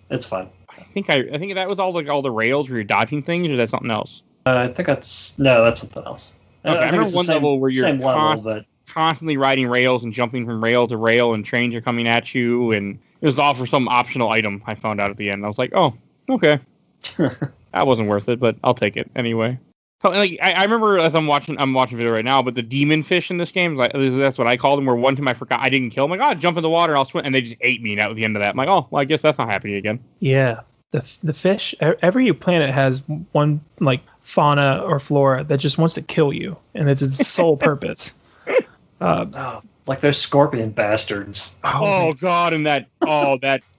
it's fun. I think that was all the rails where you're dodging things, or is that something else? I think that's something else. Okay, I remember one level where you're constantly riding rails and jumping from rail to rail, and trains are coming at you, and it was all for some optional item I found out at the end. I was like, oh, okay. That wasn't worth it, but I'll take it anyway. So, like, I remember as I'm watching video right now, but the demon fish in this game, that's what I called them, where one time I forgot I didn't kill them. I'm like, jump in the water and I'll swim, and they just ate me at the end of that. I'm like, oh, well, I guess that's not happening again. Yeah. The fish, every planet has one, like, fauna or flora that just wants to kill you, and it's its sole purpose. Like those scorpion bastards. Oh God, and that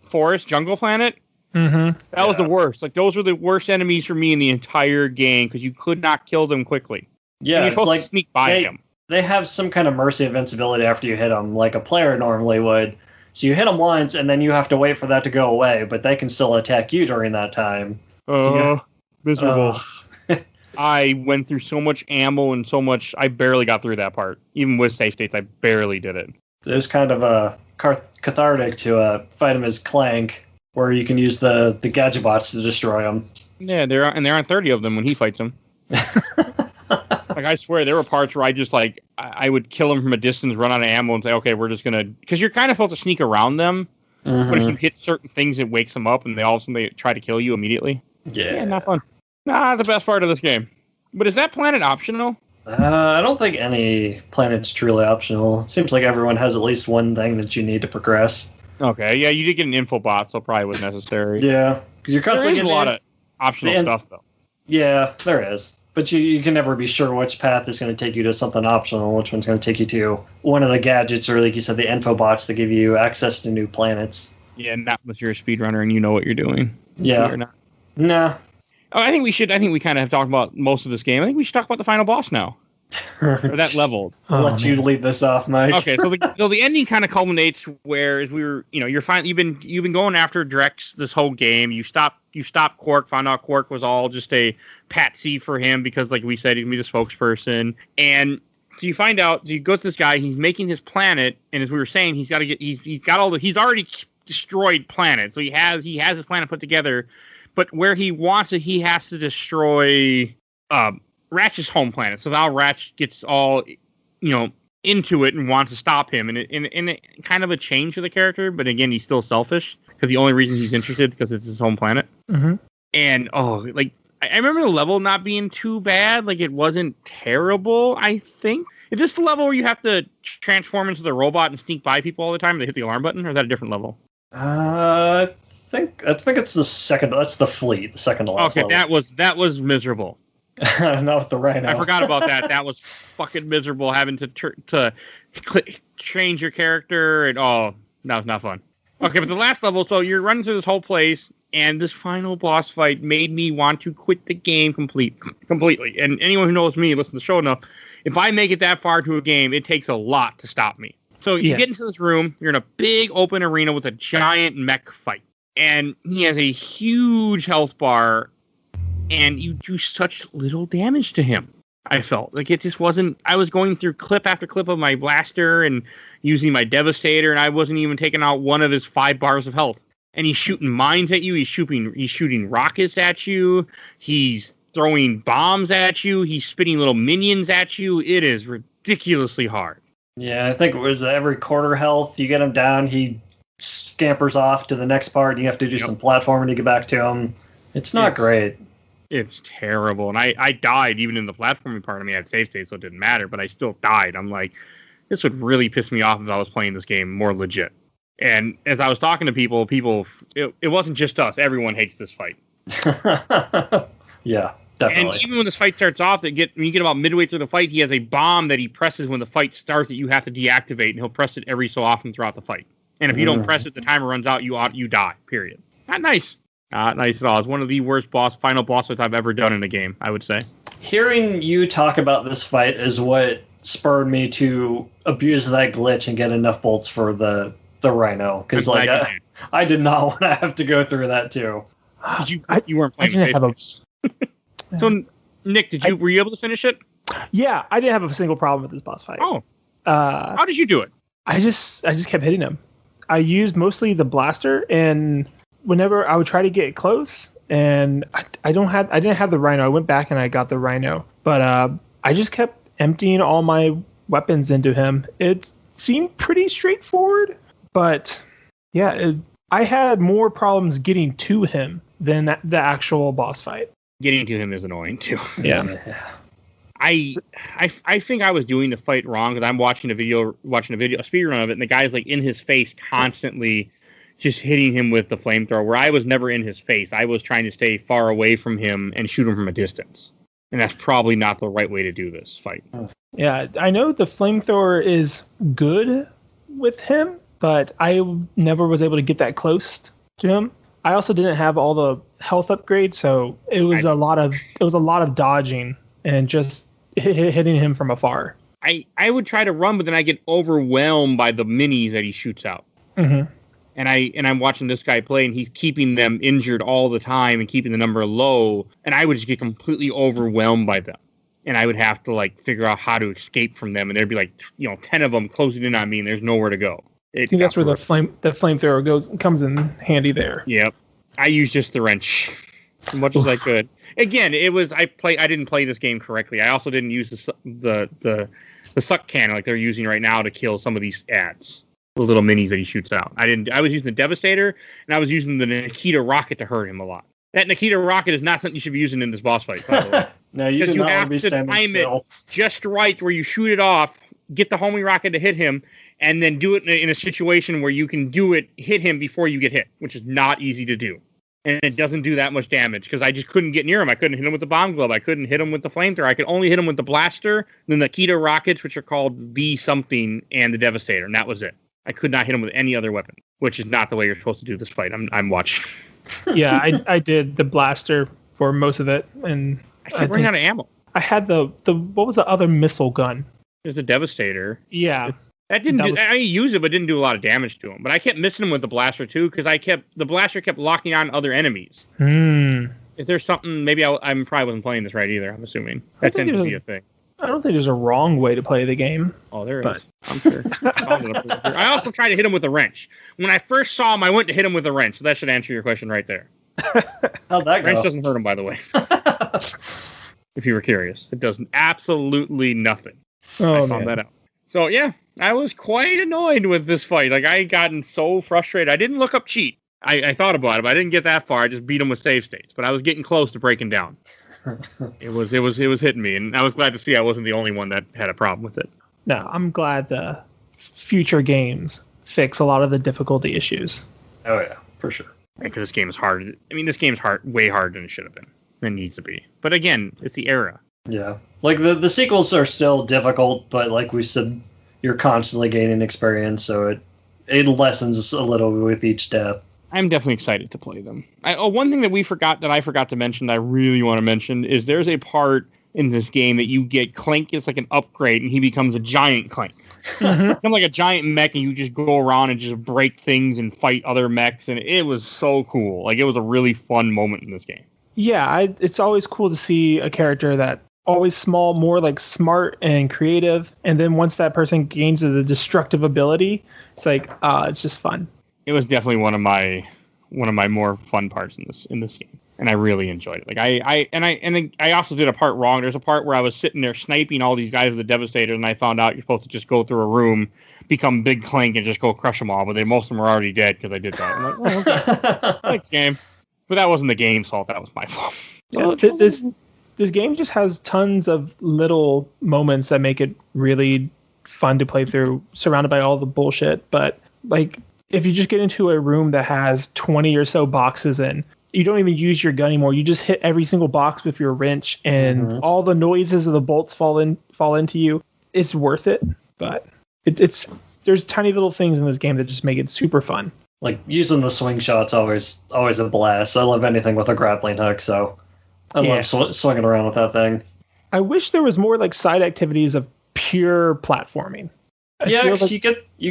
forest jungle planet. Mm-hmm. That was the worst. Like, those were the worst enemies for me in the entire game because you could not kill them quickly. Yeah, you're supposed to sneak by them. They have some kind of mercy invincibility after you hit them, like a player normally would. So you hit them once, and then you have to wait for that to go away, but they can still attack you during that time. Miserable. I went through so much ammo and so much... I barely got through that part. Even with save states, I barely did it. There's kind of a cathartic to fight him as Clank, where you can use the gadget bots to destroy them. Yeah, there aren't 30 of them when he fights them. Like, I swear, there were parts where I just, like, I would kill them from a distance, run out of ammo, and say, okay, we're just gonna... Because you're kind of supposed to sneak around them, but if you hit certain things, it wakes them up, and all of a sudden they try to kill you immediately. Yeah, not fun. Not the best part of this game. But is that planet optional? I don't think any planet's truly optional. It seems like everyone has at least one thing that you need to progress. Okay, yeah, you did get an info bot, so it probably wasn't necessary. Yeah, because you're constantly getting a lot of optional stuff, though. Yeah, there is. But you can never be sure which path is going to take you to something optional, which one's going to take you to one of the gadgets, or like you said, the info bots that give you access to new planets. Yeah, not unless you're a speedrunner and you know what you're doing. Yeah. Or not. Nah. Oh, I think we kind of have talked about most of this game. I think we should talk about the final boss now. Or that level. I'll let you lead this off, Mike. Okay, so the ending kind of culminates where as we were, you're fine. You've been going after Drex this whole game. You stopped Quark. Found out Quark was all just a patsy for him because, like we said, he'd be the spokesperson. And so you find out. You go to this guy. He's making his planet, and as we were saying, he's already destroyed planets. So he has his planet put together. But where he wants it, he has to destroy Ratchet's home planet. So now Ratchet gets all, into it and wants to stop him. And it kind of a change for the character. But again, he's still selfish because the only reason he's interested because it's his home planet. Mm-hmm. And, I remember the level not being too bad. Like, it wasn't terrible, I think. Is this the level where you have to transform into the robot and sneak by people all the time? They hit the alarm button, or is that a different level? I think it's the second. That's the fleet, the second to last level. that was miserable. Not with the Rhino. I forgot about that. That was fucking miserable. Having to change your character and that was not fun. Okay, but the last level. So you're running through this whole place. And this final boss fight made me want to quit the game completely. And anyone who knows me, listen to the show enough, if I make it that far to a game, it takes a lot to stop me. So you get into this room, you're in a big open arena with a giant mech fight. And he has a huge health bar, and you do such little damage to him. I felt like it just wasn't. I was going through clip after clip of my blaster and using my Devastator, and I wasn't even taking out one of his 5 bars of health. And he's shooting mines at you. He's shooting rockets at you. He's throwing bombs at you. He's spitting little minions at you. It is ridiculously hard. Yeah, I think it was every quarter health. You get him down, he scampers off to the next part. And you have to do some platforming to get back to him. It's not great. It's terrible. And I died even in the platforming part. I mean, I had save state, so it didn't matter. But I still died. I'm like, this would really piss me off if I was playing this game more legit. And as I was talking to people, it wasn't just us. Everyone hates this fight. Yeah, definitely. And even when this fight starts off, when you get about midway through the fight, he has a bomb that he presses when the fight starts that you have to deactivate, and he'll press it every so often throughout the fight. And if you don't press it, the timer runs out, you die, period. Not nice. Not nice at all. It's one of the worst final boss fights I've ever done in a game, I would say. Hearing you talk about this fight is what spurred me to abuse that glitch and get enough bolts for the Rhino, because I did not want to have to go through that too. You weren't playing. I didn't have So, Nick, were you able to finish it? Yeah, I didn't have a single problem with this boss fight. Oh, how did you do it? I just kept hitting him. I used mostly the blaster, and whenever I would try to get close, and I didn't have the Rhino. I went back and I got the Rhino, but I just kept emptying all my weapons into him. It seemed pretty straightforward. But yeah, I had more problems getting to him than the actual boss fight. Getting to him is annoying too. Yeah. I think I was doing the fight wrong because I'm watching a speedrun of it, and the guy's like in his face constantly, just hitting him with the flamethrower. Where I was never in his face, I was trying to stay far away from him and shoot him from a distance, and that's probably not the right way to do this fight. Yeah, I know the flamethrower is good with him, but I never was able to get that close to him. I also didn't have all the health upgrades, so it was a lot of dodging and just hitting him from afar. I would try to run, but then I get overwhelmed by the minis that he shoots out. Mm-hmm. And I'm watching this guy play, and he's keeping them injured all the time and keeping the number low. And I would just get completely overwhelmed by them, and I would have to figure out how to escape from them. And there'd be 10 of them closing in on me, and there's nowhere to go. I think that's where the flamethrower comes in handy there. Yep. I used just the wrench as much as I could. Again, I didn't play this game correctly. I also didn't use the suck cannon like they're using right now to kill some of these ads. The little minis that he shoots out. I was using the Devastator, and I was using the Nikita rocket to hurt him a lot. That Nikita rocket is not something you should be using in this boss fight, by the way. No, you do not want to be standing still. It just right where you shoot it off, get the homing rocket to hit him, and then do it in a situation where you can hit him before you get hit, which is not easy to do. And it doesn't do that much damage because I just couldn't get near him. I couldn't hit him with the bomb glove. I couldn't hit him with the flamethrower. I could only hit him with the blaster, then the Nikita rockets, which are called V something, and the Devastator, and that was it. I could not hit him with any other weapon, which is not the way you're supposed to do this fight. I'm watching. Yeah, I did the blaster for most of it, and I kept running out of ammo. I had the what was the other missile gun? There's a Devastator. Yeah. I used it, but didn't do a lot of damage to him. But I kept missing him with the blaster too, because the blaster kept locking on other enemies. If there's something, maybe I probably wasn't playing this right either. I'm assuming that tends to be a thing. I don't think there's a wrong way to play the game. Oh, there is. I'm sure. I also tried to hit him with a wrench. When I first saw him, I went to hit him with a wrench. So that should answer your question right there. How'd that go? Wrench doesn't hurt him, by the way. if you were curious. It does absolutely nothing. Oh, I found that out. So, yeah, I was quite annoyed with this fight. Like, I had gotten so frustrated. I didn't look up cheat. I thought about it, but I didn't get that far. I just beat him with save states. But I was getting close to breaking down. It was hitting me, and I was glad to see I wasn't the only one that had a problem with it. No, I'm glad the future games fix a lot of the difficulty issues. Oh, yeah, for sure. Because this game is hard. I mean, this game's way harder than it should have been. It needs to be. But again, it's the era. Yeah. Like, the sequels are still difficult, but like we said, you're constantly gaining experience, so it lessens a little with each death. I'm definitely excited to play them. One thing that I forgot to mention that I really want to mention is there's a part in this game that you get Clank gets like an upgrade and he becomes a giant Clank. Mm-hmm. Becomes like a giant mech and you just go around and just break things and fight other mechs, and it was so cool. Like, it was a really fun moment in this game. Yeah, it's always cool to see a character that always small, more like smart and creative, and then once that person gains the destructive ability, it's like it's just fun. It was definitely one of my more fun parts in this game, and I really enjoyed it. Like I also did a part wrong. There's a part where I was sitting there sniping all these guys with the Devastator, and I found out you're supposed to just go through a room, become Big Clank, and just go crush them all. But most of them were already dead because I did that. I'm like, oh, okay. Thanks, game. But that wasn't the game's fault. That was my fault. Yeah, this game just has tons of little moments that make it really fun to play through, surrounded by all the bullshit. But like, if you just get into a room that has 20 or so boxes in, you don't even use your gun anymore. You just hit every single box with your wrench, and all the noises of the bolts fall into you. It's worth it, but there's tiny little things in this game that just make it super fun. Like, using the swing shot's always a blast. I love anything with a grappling hook, so I love swinging around with that thing. I wish there was more like side activities of pure platforming. Yeah, because you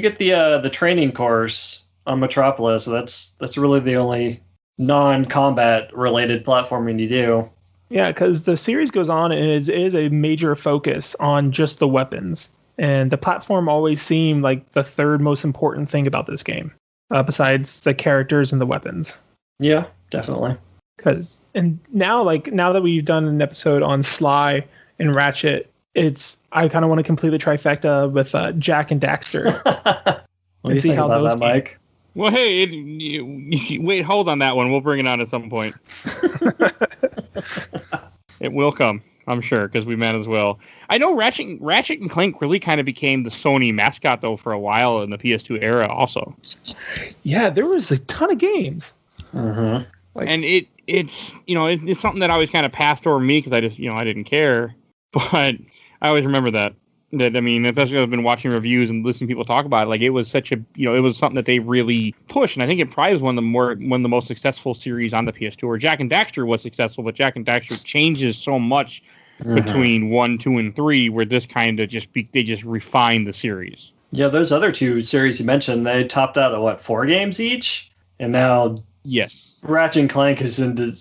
get the training course on Metropolis. So that's really the only non-combat related platforming you do. Yeah, because the series goes on and it is a major focus on just the weapons, and the platform always seemed like the third most important thing about this game, besides the characters and the weapons. Yeah, definitely. And now that we've done an episode on Sly and Ratchet, I kind of want to complete the trifecta with Jack and Daxter. What do you think about that, Mike? Well, hey, wait, hold on that one. We'll bring it on at some point. It will come, I'm sure, because we might as well. I know Ratchet and Clank really kind of became the Sony mascot, though, for a while in the PS2 era also. Yeah, there was a ton of games. Mm-hmm. And it's something that always kind of passed over me because I just, I didn't care. But I always remember that. I mean, especially I've been watching reviews and listening to people talk about it. Like, it was such a, it was something that they really pushed. And I think it probably was one of the most successful series on the PS2. Or Jack and Daxter was successful, but Jack and Daxter changes so much between 1, 2, and 3, where this kind of they just refined the series. Yeah, those other two series you mentioned, they topped out at 4 games each? And now yes, Ratchet and Clank is into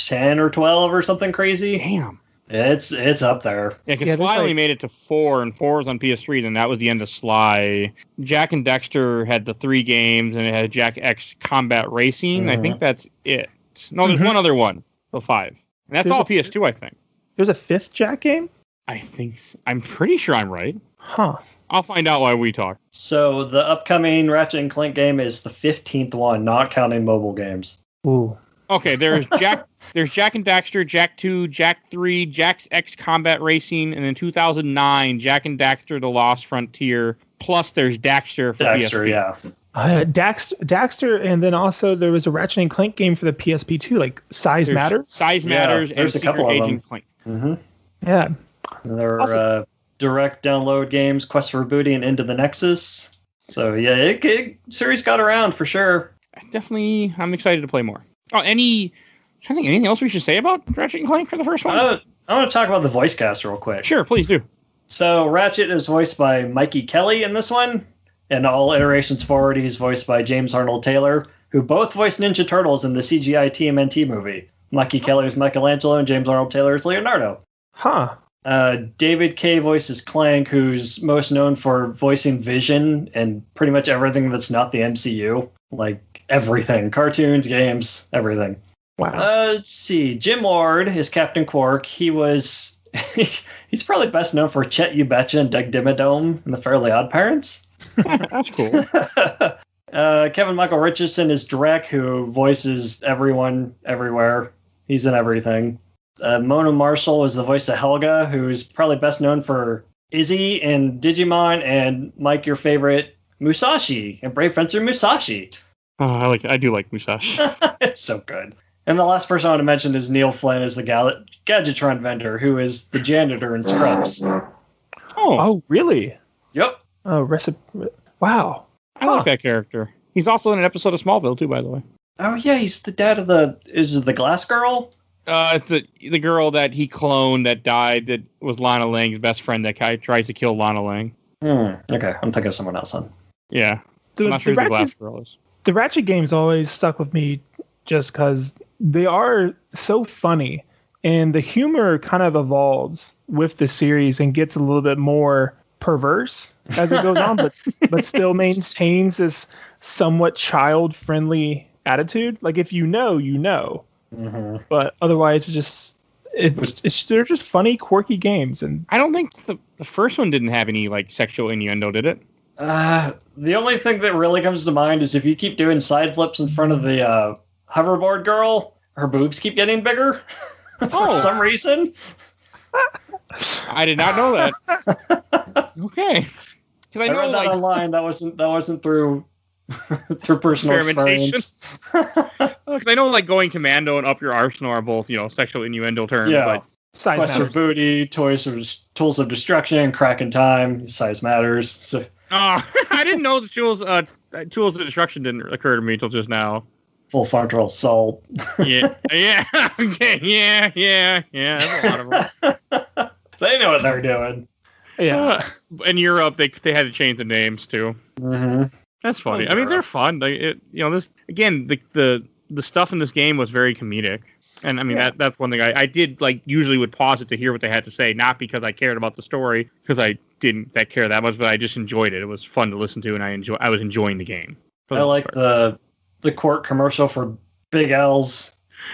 10 or 12 or something crazy. Damn. It's up there. Yeah, because Sly only made it to 4, and 4 was on PS3, then that was the end of Sly. Jack and Daxter had the 3 games, and it had Jack X Combat Racing. I think that's it. No, there's one other one. So 5. And that's all PS2, I think. There's a 5th Jack game? I think so. I'm pretty sure I'm right. Huh. I'll find out while we talk. So the upcoming Ratchet and Clank game is the 15th one, not counting mobile games. Ooh. Okay, there's Jack and Daxter, Jack 2, Jack 3, Jack's X Combat Racing, and in 2009, Jack and Daxter: The Lost Frontier. Plus, there's Daxter for PSP. Yeah. Daxter, and then also there was a Ratchet and Clank game for the PSP too, like Size Matters. Size Matters, and there's a couple of Agent them. Clank. Mm-hmm. Yeah. And there are direct download games, Quest for Booty and Into the Nexus. So yeah, it series got around for sure. I'm excited to play more. Oh, anything else we should say about Ratchet and Clank for the first one? I want to talk about the voice cast real quick. Sure, please do. So Ratchet is voiced by Mikey Kelly in this one, and all iterations forward, he's voiced by James Arnold Taylor, who both voiced Ninja Turtles in the CGI TMNT movie. Mikey Kelly is Michelangelo, and James Arnold Taylor is Leonardo. Huh. David Kaye voices Clank, who's most known for voicing Vision and pretty much everything that's not the MCU. Like, everything. Cartoons, games, everything. Wow. Let's see. Jim Ward is Captain Quark. He was... he's probably best known for Chet You Betcha and Doug Dimmadome in The Fairly Odd Parents. That's cool. Kevin Michael Richardson is Drek, who voices everyone everywhere. He's in everything. Mona Marshall is the voice of Helga, who's probably best known for Izzy in Digimon, and Mike, your favorite, Musashi and Brave Fencer Musashi. Oh, I do like Musashi. It's so good. And the last person I want to mention is Neil Flynn as the Gadgetron vendor, who is the janitor in Scrubs. Oh, really? Yep. Oh, wow. I like that character. He's also in an episode of Smallville, too, by the way. Oh, yeah, he's the dad of is it the Glass Girl? It's the girl that he cloned that died that was Lana Lang's best friend that tried to kill Lana Lang. Okay, I'm thinking of someone else then. Yeah. I'm not sure who the Glass Girl is. The Ratchet games always stuck with me just because they are so funny, and the humor kind of evolves with the series and gets a little bit more perverse as it goes on, but still maintains this somewhat child-friendly attitude. Like, if you know, you know. Mm-hmm. But otherwise, they're just funny, quirky games. And I don't think the first one didn't have any like sexual innuendo, did it? The only thing that really comes to mind is if you keep doing side flips in front of the hoverboard girl, her boobs keep getting bigger for some reason. I did not know that. Okay, because I read that online. That wasn't through personal experience. Because I know like going commando and up your arsenal are both sexual innuendo terms. Yeah. But Quest for booty, tools of destruction, crack in time, size matters. So. I didn't know the tools of destruction didn't occur to me until just now. Full frontal assault. Yeah. Okay. Yeah. That's a lot of them. They know what they're doing. Yeah. In Europe, they had to change the names too. Mm-hmm. That's funny. I mean, they're fun. This again, the stuff in this game was very comedic, and I mean that's one thing I did usually would pause it to hear what they had to say, not because I cared about the story, because I didn't care that much, but I just enjoyed it. It was fun to listen to, and I was enjoying the game. I like the Quark commercial for Big L's.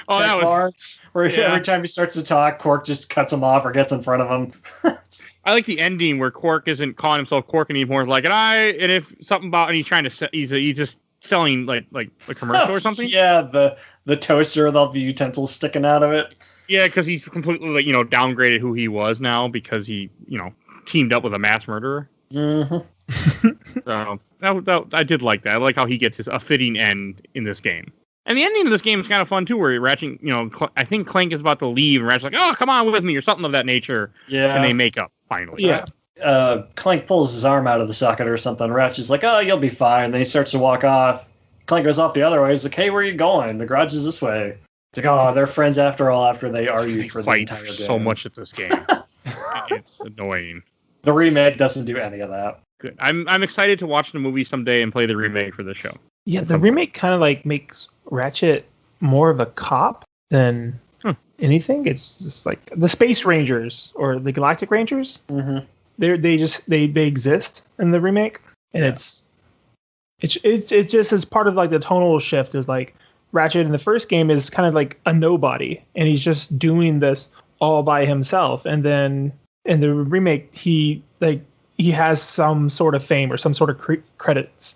Oh, that was where every time he starts to talk, Quark just cuts him off or gets in front of him. I like the ending where Quark isn't calling himself Quark anymore. Like, and if something about, and he's trying to, he's just selling like a commercial or something. Yeah, the toaster with all the utensils sticking out of it. Yeah, because he's completely downgraded who he was now because he teamed up with a mass murderer. Mm-hmm. So I did like that. I like how he gets a fitting end in this game. And the ending of this game is kind of fun too, where Ratchet, I think Clank is about to leave, and Ratchet's like, "Oh, come on with me," or something of that nature. Yeah. And they make up finally. Yeah. Clank pulls his arm out of the socket or something. Ratchet's like, "Oh, you'll be fine." Then he starts to walk off. Clank goes off the other way. He's like, "Hey, where are you going? The garage is this way." It's like, "Oh, they're friends after all." After they argued for the entire game. So much at this game. It's annoying. The remake doesn't do any of that. Good. I'm excited to watch the movie someday and play the remake for this show. Yeah, the remake kind of makes Ratchet more of a cop than anything. It's just like the Space Rangers or the Galactic Rangers. Mm-hmm. They exist in the remake, and it's just as part of the tonal shift is Ratchet in the first game is kind of like a nobody, and he's just doing this all by himself, and then in the remake he has some sort of fame or some sort of credits.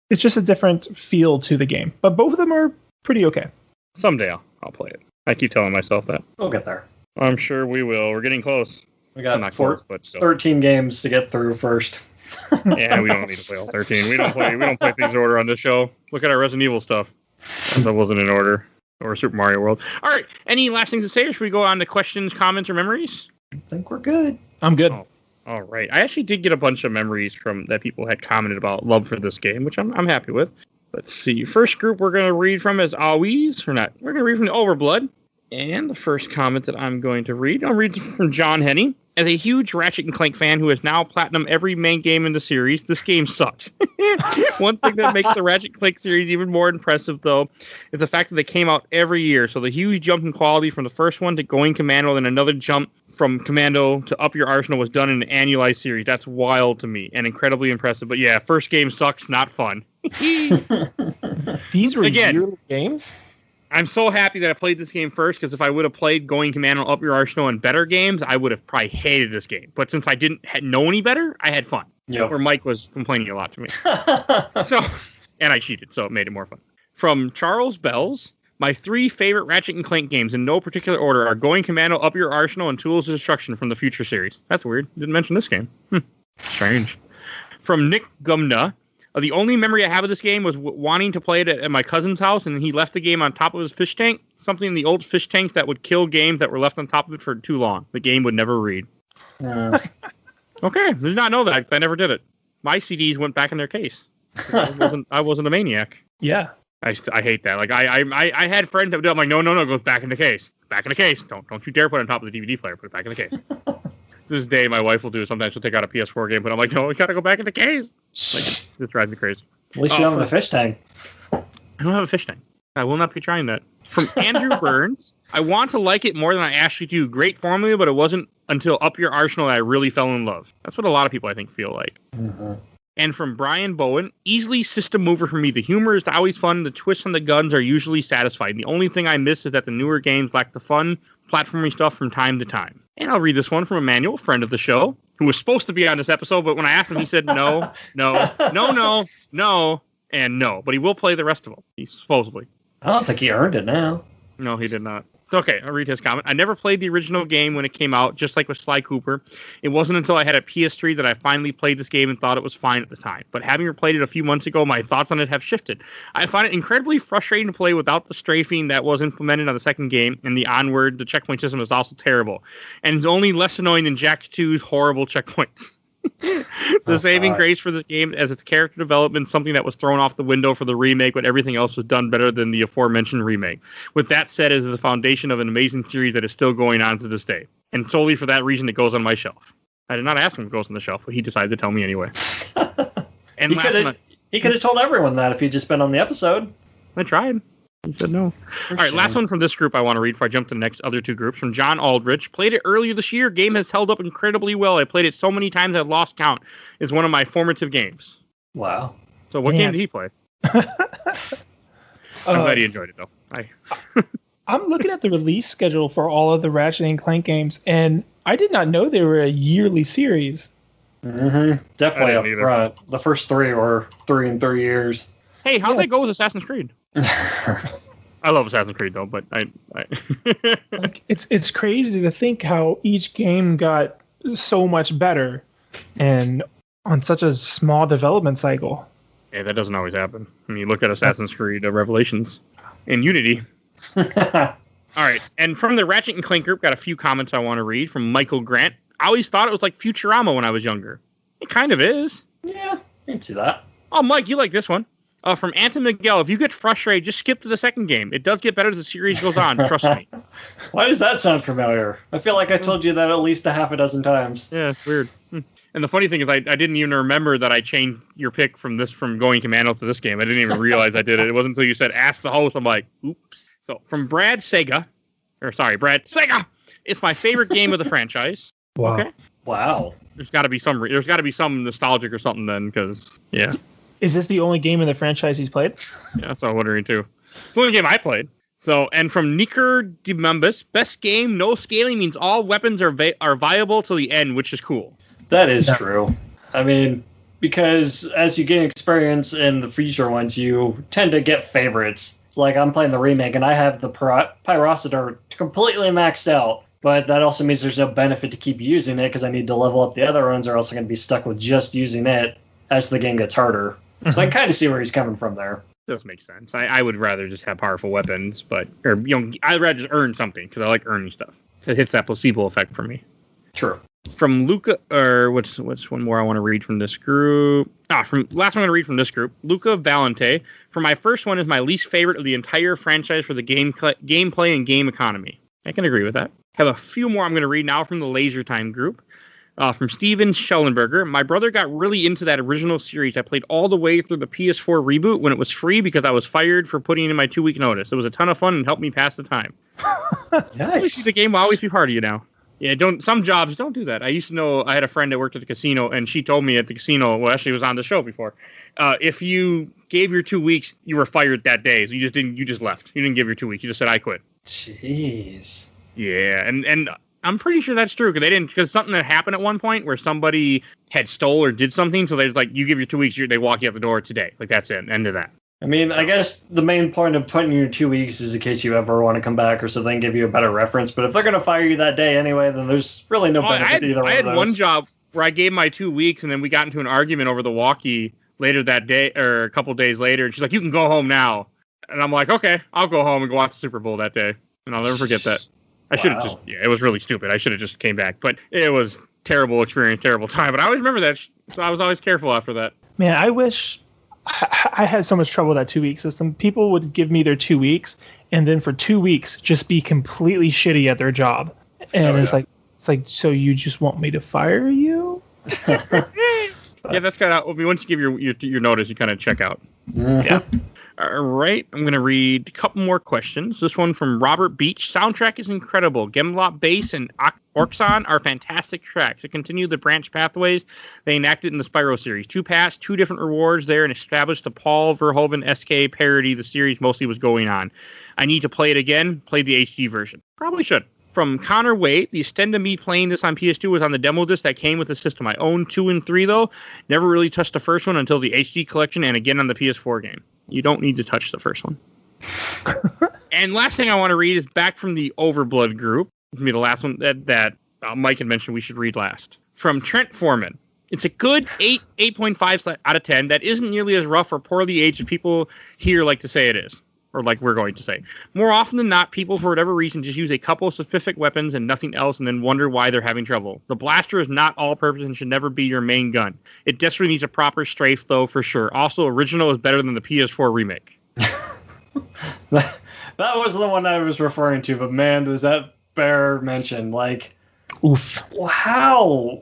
It's just a different feel to the game, but both of them are pretty okay. Someday I'll play it. I keep telling myself that. We'll get there. I'm sure we will. We're getting close. We got 13 games to get through first. Yeah, we don't need to play all 13. We don't play things in order on this show. Look at our Resident Evil stuff. That wasn't in order. Or Super Mario World. All right. Any last things to say, or should we go on to questions, comments, or memories? I think we're good. I'm good. Oh. All right. I actually did get a bunch of memories from that people had commented about love for this game, which I'm happy with. Let's see. First group we're going to read from is always, or not. We're going to read from the Overblood. And the first comment that I'm going to read, I'll read from John Henney. As a huge Ratchet and Clank fan who has now platinum every main game in the series, this game sucks. One thing that makes the Ratchet and Clank series even more impressive, though, is the fact that they came out every year. So the huge jump in quality from the first one to going Commando, and another jump from Commando to Up Your Arsenal was done in an annualized series. That's wild to me and incredibly impressive. But yeah, first game sucks, not fun. These were yearly games? I'm so happy that I played this game first, because if I would have played Going Commando, Up Your Arsenal, and better games, I would have probably hated this game. But since I didn't know any better, I had fun. Yep. Where Mike was complaining a lot to me. And I cheated, so it made it more fun. From Charles Bells, my 3 favorite Ratchet and Clank games in no particular order are Going Commando, Up Your Arsenal, and Tools of Destruction from the Future series. That's weird. Didn't mention this game. Strange. From Nick Gumna, the only memory I have of this game was wanting to play it at my cousin's house, and he left the game on top of his fish tank. Something in the old fish tanks that would kill games that were left on top of it for too long. The game would never read. Okay, did not know that. I never did it. My CDs went back in their case. I wasn't a maniac. Yeah. I hate that. Like I had friends that would do it. I'm like, no, it goes back in the case. Back in the case. Don't you dare put it on top of the DVD player. Put it back in the case. This day, my wife will do. Sometimes she'll take out a PS4 game, but I'm like, no, we gotta go back in the case. Like, this drives me crazy. At least you have a fish tank. I don't have a fish tank. I will not be trying that. From Andrew Burns, I want to like it more than I actually do. Great formula, but it wasn't until Up Your Arsenal that I really fell in love. That's what a lot of people, I think, feel like. Mm-hmm. And from Brian Bowen, easily system mover for me. The humor is always fun. The twists on the guns are usually satisfying. The only thing I miss is that the newer games lack the fun platforming stuff from time to time. And I'll read this one from Emmanuel, friend of the show, who was supposed to be on this episode, but when I asked him, he said no, and no. But he will play the rest of them, he's supposedly. I don't think he earned it now. No, he did not. Okay, I'll read his comment. I never played the original game when it came out, just like with Sly Cooper. It wasn't until I had a PS3 that I finally played this game and thought it was fine at the time. But having replayed it a few months ago, my thoughts on it have shifted. I find it incredibly frustrating to play without the strafing that was implemented on the second game, and the onward, the checkpoint system is also terrible. And it's only less annoying than Jak 2's horrible checkpoints. The saving grace for this game as its character development, something that was thrown off the window for the remake, but everything else was done better than the aforementioned remake. With that said, it is the foundation of an amazing series that is still going on to this day. And solely for that reason, it goes on my shelf. I did not ask him if it goes on the shelf, but he decided to tell me anyway. And he could have told everyone that if he'd just been on the episode. I tried. He said no. All right, last one from this group I want to read before I jump to the next other 2 groups. From John Aldrich. Played it earlier this year. Game has held up incredibly well. I played it so many times I've lost count. It's one of my formative games. Wow. So what game did he play? I'm glad he enjoyed it, though. I'm looking at the release schedule for all of the Ratchet and Clank games, and I did not know they were a yearly series. Mm-hmm. Definitely up front. The first 3 were 3 in 3 years. Hey, how'd that go with Assassin's Creed? I love Assassin's Creed though, but I like it's crazy to think how each game got so much better and on such a small development cycle. Yeah, that doesn't always happen. I mean, you look at Assassin's Creed Revelations and Unity. All right, and from the Ratchet and Clank group, got a few comments I want to read from Michael Grant. I always thought it was like Futurama when I was younger. It kind of is. Yeah, I can see that. Oh, Mike, you like this one. From Anton Miguel, if you get frustrated, just skip to the second game. It does get better as the series goes on, trust me. Why does that sound familiar? I feel like I told you that at least a half a dozen times. Yeah, it's weird. And the funny thing is, I didn't even remember that I changed your pick from Going Commando to this game. I didn't even realize I did it. It wasn't until you said, ask the host. I'm like, oops. So, from Brad Sega, it's my favorite game of the franchise. Wow. Okay? Wow. There's got to be some nostalgic or something then, because, yeah. Is this the only game in the franchise he's played? Yeah, that's what I'm wondering too. It's the only game I played. So, and from Nicker Dimumbus, best game, no scaling means all weapons are viable till the end, which is cool. That is true. I mean, because as you gain experience in the future ones, you tend to get favorites. It's like I'm playing the remake and I have the Pyrocitor completely maxed out. But that also means there's no benefit to keep using it because I need to level up the other ones or else I'm going to be stuck with just using it as the game gets harder. So I kind of see where he's coming from there. Does make sense. I would rather just have powerful weapons, I'd rather just earn something because I like earning stuff. It hits that placebo effect for me. True. From Luca, or what's one more I want to read from this group? From last one I'm going to read from this group, Luca Valente. For my first one is my least favorite of the entire franchise for the gameplay and game economy. I can agree with that. Have a few more I'm going to read now from the Laser Time group. From Steven Schellenberger. My brother got really into that original series. I played all the way through the PS4 reboot when it was free because I was fired for putting in my 2-week notice. It was a ton of fun and helped me pass the time. Nice. The game will always be part of you now. Yeah, some jobs don't do that. I used to know, I had a friend that worked at the casino, and she told me at the casino, well, actually, it was on the show before, if you gave your 2 weeks, you were fired that day. So you just left. You didn't give your 2 weeks. You just said, I quit. Jeez. Yeah. And I'm pretty sure that's true because something that happened at one point where somebody had stole or did something. So there's like, you give your 2 weeks, they walk you out the door today. Like that's it. End of that. I mean, I guess the main point of putting your 2 weeks is in case you ever want to come back or something, give you a better reference. But if they're going to fire you that day anyway, then there's really no benefit either way. I had one job where I gave my 2 weeks, and then we got into an argument over the walkie later that day, or a couple days later. And she's like, "You can go home now." And I'm like, "Okay, I'll go home and go watch the Super Bowl that day." And I'll never forget that. I should have it was really stupid. I should have just came back. But it was terrible experience, terrible time. But I always remember that, so I was always careful after that. Man, I wish... I had so much trouble with that 2 week system. People would give me their 2 weeks, and then for 2 weeks just be completely shitty at their job. And it's like, so you just want me to fire you? Yeah, that's kind of once you give your notice, you kind of check out. Mm-hmm. Yeah. All right, I'm going to read a couple more questions. This one from Robert Beach. Soundtrack is incredible. Gemlop Bass and Orxon are fantastic tracks. To continue the branch pathways they enacted in the Spyro series. 2 paths, 2 different rewards there, and established the Paul Verhoeven SK parody the series mostly was going on. I need to play it again. Play the HD version. Probably should. From Connor Waite, the extent of me playing this on PS2 was on the demo disc that came with the system. I owned 2 and 3, though. Never really touched the first one until the HD collection and again on the PS4 game. You don't need to touch the first one. And last thing I want to read is back from the Overblood group. It's going to be the last one that Mike had mentioned we should read last. From Trent Foreman. It's a good 8.5 out of 10 that isn't nearly as rough or poorly aged as people here like to say it is. Or like we're going to say. More often than not, people, for whatever reason, just use a couple of specific weapons and nothing else and then wonder why they're having trouble. The blaster is not all-purpose and should never be your main gun. It desperately needs a proper strafe, though, for sure. Also, original is better than the PS4 remake. That was the one I was referring to, but man, does that bear mention. Like, oof. How?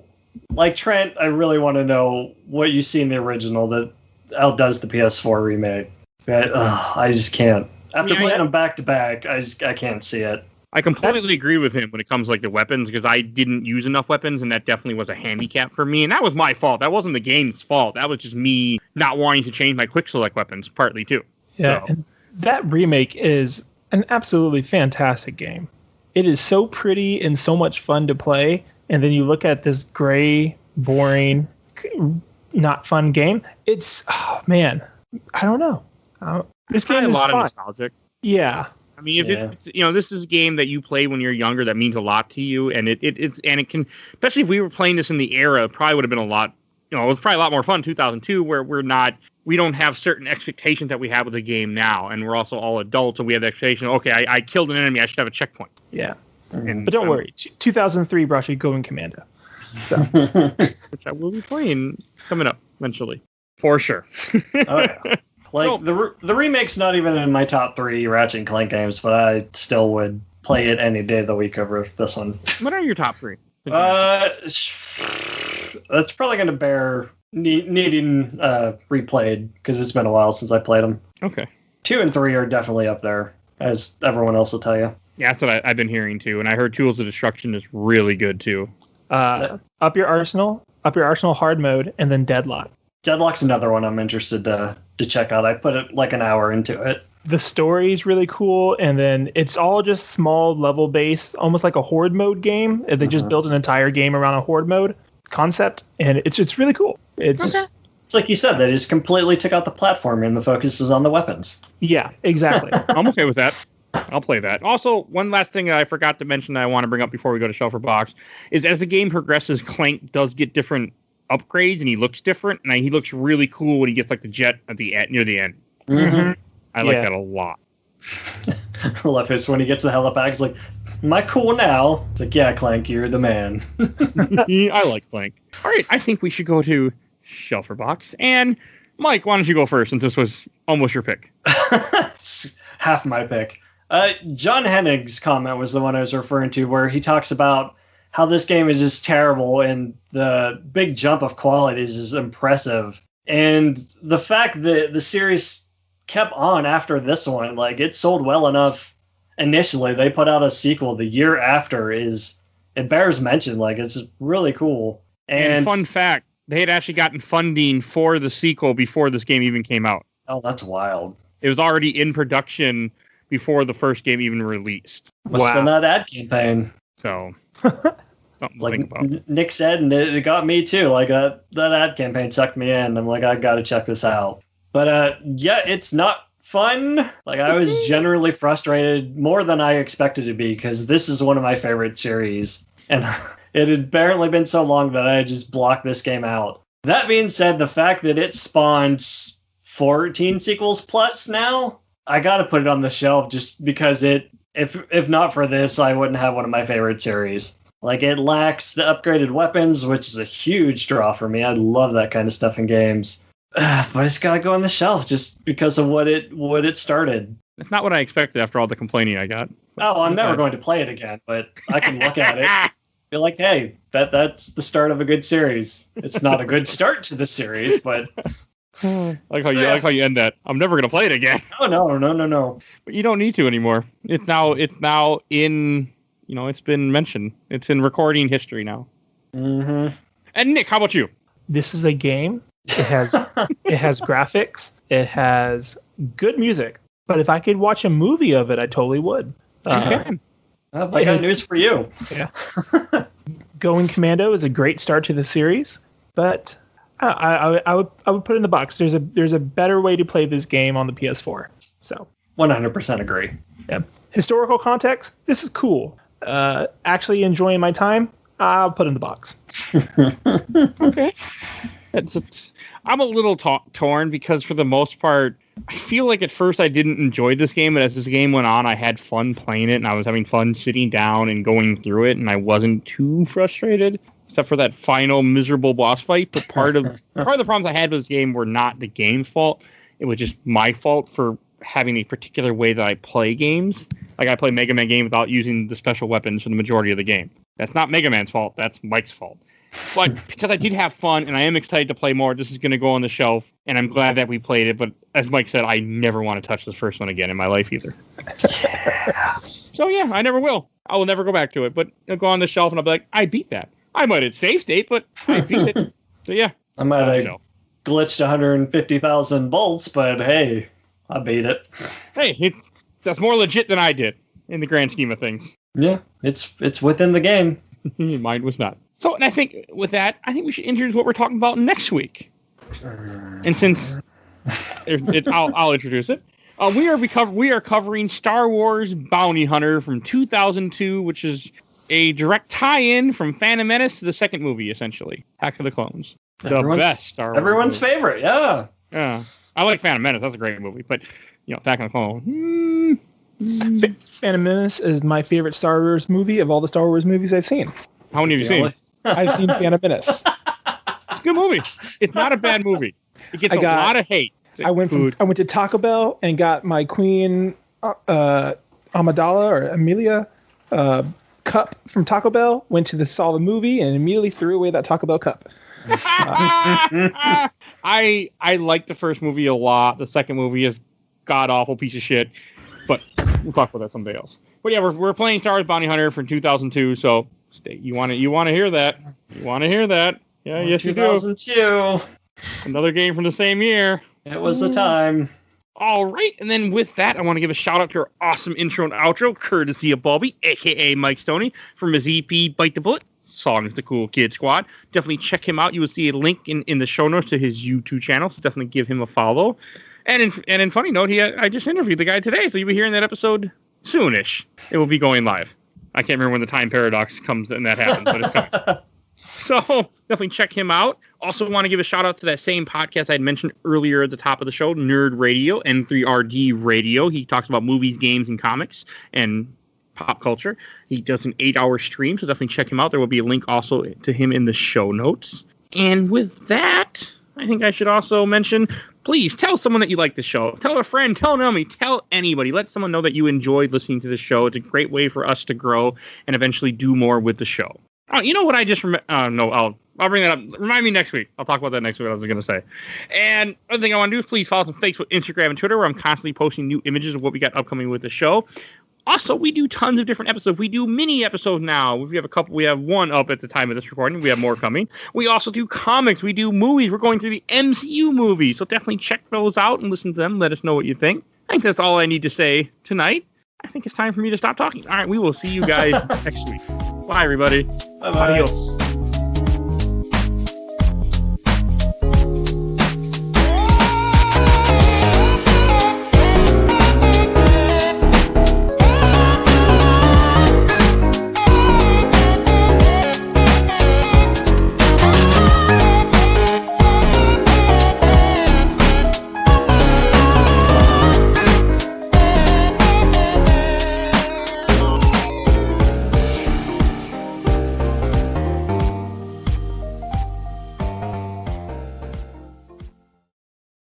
Like, Trent, I really want to know what you see in the original that outdoes the PS4 remake. I just can't. After playing them back to back, I can't see it. I completely agree with him when it comes to like the weapons because I didn't use enough weapons and that definitely was a handicap for me. And that was my fault. That wasn't the game's fault. That was just me not wanting to change my quick select weapons partly too. Yeah, so. And that remake is an absolutely fantastic game. It is so pretty and so much fun to play. And then you look at this gray, boring, not fun game. It's, man, I don't know. This game is fun. A lot of nostalgic. Yeah. I mean, if it's this is a game that you play when you're younger that means a lot to you, and it can, especially if we were playing this in the era, it probably would have been a lot. It was probably a lot more fun. 2002, where we don't have certain expectations that we have with the game now, and we're also all adults, and we have the expectation. Okay, I killed an enemy, I should have a checkpoint. Yeah, but don't worry. 2003 brought you Going Commando, so. Which I will be playing coming up eventually, for sure. Oh yeah. Like, the remake's not even in my top 3 Ratchet and Clank games, but I still would play it any day of the week over this one. What are your top 3? That's probably going to bear needing replayed, because it's been a while since I played them. Okay. 2 and 3 are definitely up there, as everyone else will tell you. Yeah, that's what I've been hearing, too. And I heard Tools of Destruction is really good, too. Up Your Arsenal hard mode, and then Deadlock. Deadlock's another one I'm interested to check out. I put it like an hour into it. The story is really cool, and then it's all just small level based, almost like a horde mode game. They just built an entire game around a horde mode concept, and it's really cool. It's like you said, they just completely took out the platform, and the focus is on the weapons. Yeah, exactly. I'm okay with that. I'll play that. Also, one last thing that I forgot to mention that I want to bring up before we go to Shelf Box is as the game progresses, Clank does get different upgrades and he looks different, and he looks really cool when he gets like the jet at the near the end. Mm-hmm. I like that a lot. I love his when he gets the helipad. He's like, "Am I cool now?" It's like, "Yeah, Clank, you're the man." I like Clank. All right, I think we should go to Shelf Box. And Mike, why don't you go first since this was almost your pick? Half my pick. John Hennig's comment was the one I was referring to, where he talks about how this game is just terrible and the big jump of quality is just impressive. And the fact that the series kept on after this one, like, it sold well enough initially. They put out a sequel the year after. It bears mention. Like, it's really cool. And fun fact, they had actually gotten funding for the sequel before this game even came out. Oh, that's wild. It was already in production before the first game even released. Must have been that ad campaign. So, something to think about. Nick said, and it got me too. Like that ad campaign sucked me in. I'm like, I got to check this out. But yeah, it's not fun. Like I was generally frustrated more than I expected to be because this is one of my favorite series, and it had apparently been so long that I just blocked this game out. That being said, the fact that it spawned 14 sequels plus now, I got to put it on the shelf just because if not for this, I wouldn't have one of my favorite series. Like it lacks the upgraded weapons, which is a huge draw for me. I love that kind of stuff in games. But it's got to go on the shelf just because of what it started. It's not what I expected after all the complaining I got. Oh, I'm never going to play it again, but I can look at it. Be like, hey, that's the start of a good series. It's not a good start to the series, but I like how you end that. I'm never gonna play it again. Oh no. But you don't need to anymore. It's now in it's been mentioned. It's in recording history now. Mm-hmm. And Nick, how about you? This is a game. It has graphics. It has good music. But if I could watch a movie of it, I totally would. I got news for you. Yeah. Going Commando is a great start to the series, but I would put it in the box. There's a better way to play this game on the PS4. So 100% agree. Yeah. Historical context. This is cool. Actually enjoying my time. I'll put it in the box. Okay. I'm a little torn because for the most part, I feel like at first I didn't enjoy this game, but as this game went on, I had fun playing it, and I was having fun sitting down and going through it, and I wasn't too frustrated, except for that final miserable boss fight. But part of the problems I had with this game were not the game's fault. It was just my fault for having a particular way that I play games. Like I play Mega Man game without using the special weapons for the majority of the game. That's not Mega Man's fault. That's Mike's fault. But because I did have fun and I am excited to play more, this is going to go on the shelf, and I'm glad that we played it. But as Mike said, I never want to touch this first one again in my life either. Yeah. So yeah, I never will. I will never go back to it. But it'll go on the shelf, and I'll be like, I beat that. I might have save state, but I beat it. So yeah, I might have glitched 150,000 bolts, but hey, I beat it. Hey, that's more legit than I did in the grand scheme of things. Yeah, it's within the game. Mine was not. So, and I think with that, we should introduce what we're talking about next week. And since I'll introduce it, we are covering Star Wars Bounty Hunter from 2002, which is a direct tie-in from Phantom Menace to the second movie, essentially, Attack of the Clones. The best Star Wars. Everyone's movie. Favorite, yeah. Yeah, I like Phantom Menace. That's a great movie, but Attack of the Clones. Phantom Menace is my favorite Star Wars movie of all the Star Wars movies I've seen. How many have you seen? I've seen Phantom Menace. It's a good movie. It's not a bad movie. It gets a lot of hate. I went to Taco Bell and got my Queen Amidala or Amelia cup from Taco Bell. Saw the movie and immediately threw away that Taco Bell cup. I like the first movie a lot. The second movie is god awful piece of shit. But we'll talk about that someday else. But yeah, we're playing Star Wars Bounty Hunter from 2002. So you want to hear that? You want to hear that? Yeah, yes, you do. 2002. Another game from the same year. It was the time. All right, and then with that, I want to give a shout out to our awesome intro and outro, courtesy of Bobby, aka Mike Stoney, from his EP Bite the Bullet. Songs the Cool Kid Squad. Definitely check him out. You will see a link in the show notes to his YouTube channel, so definitely give him a follow. And in funny note, I just interviewed the guy today, so you'll be hearing that episode soonish. It will be going live. I can't remember when the time paradox comes and that happens, but it's coming. So definitely check him out. Also want to give a shout out to that same podcast I had mentioned earlier at the top of the show, Nerd Radio, N3RD Radio. He talks about movies, games, and comics and pop culture. He does an 8-hour stream, so definitely check him out. There will be a link also to him in the show notes. And with that, I think I should also mention, please tell someone that you like the show. Tell a friend, tell an enemy, tell anybody. Let someone know that you enjoyed listening to the show. It's a great way for us to grow and eventually do more with the show. Oh, you know what I just remember? No, I'll bring that up. Remind me next week. I'll talk about that next week, what I was going to say. And other thing I want to do is please follow us on Facebook, Instagram, and Twitter, where I'm constantly posting new images of what we got upcoming with the show. Also, we do tons of different episodes. We do mini episodes now. We have a couple. We have one up at the time of this recording. We have more coming. We also do comics. We do movies. We're going through the MCU movies. So definitely check those out and listen to them. Let us know what you think. I think that's all I need to say tonight. I think it's time for me to stop talking. All right, we will see you guys next week. Bye, everybody. Bye-bye. Adios.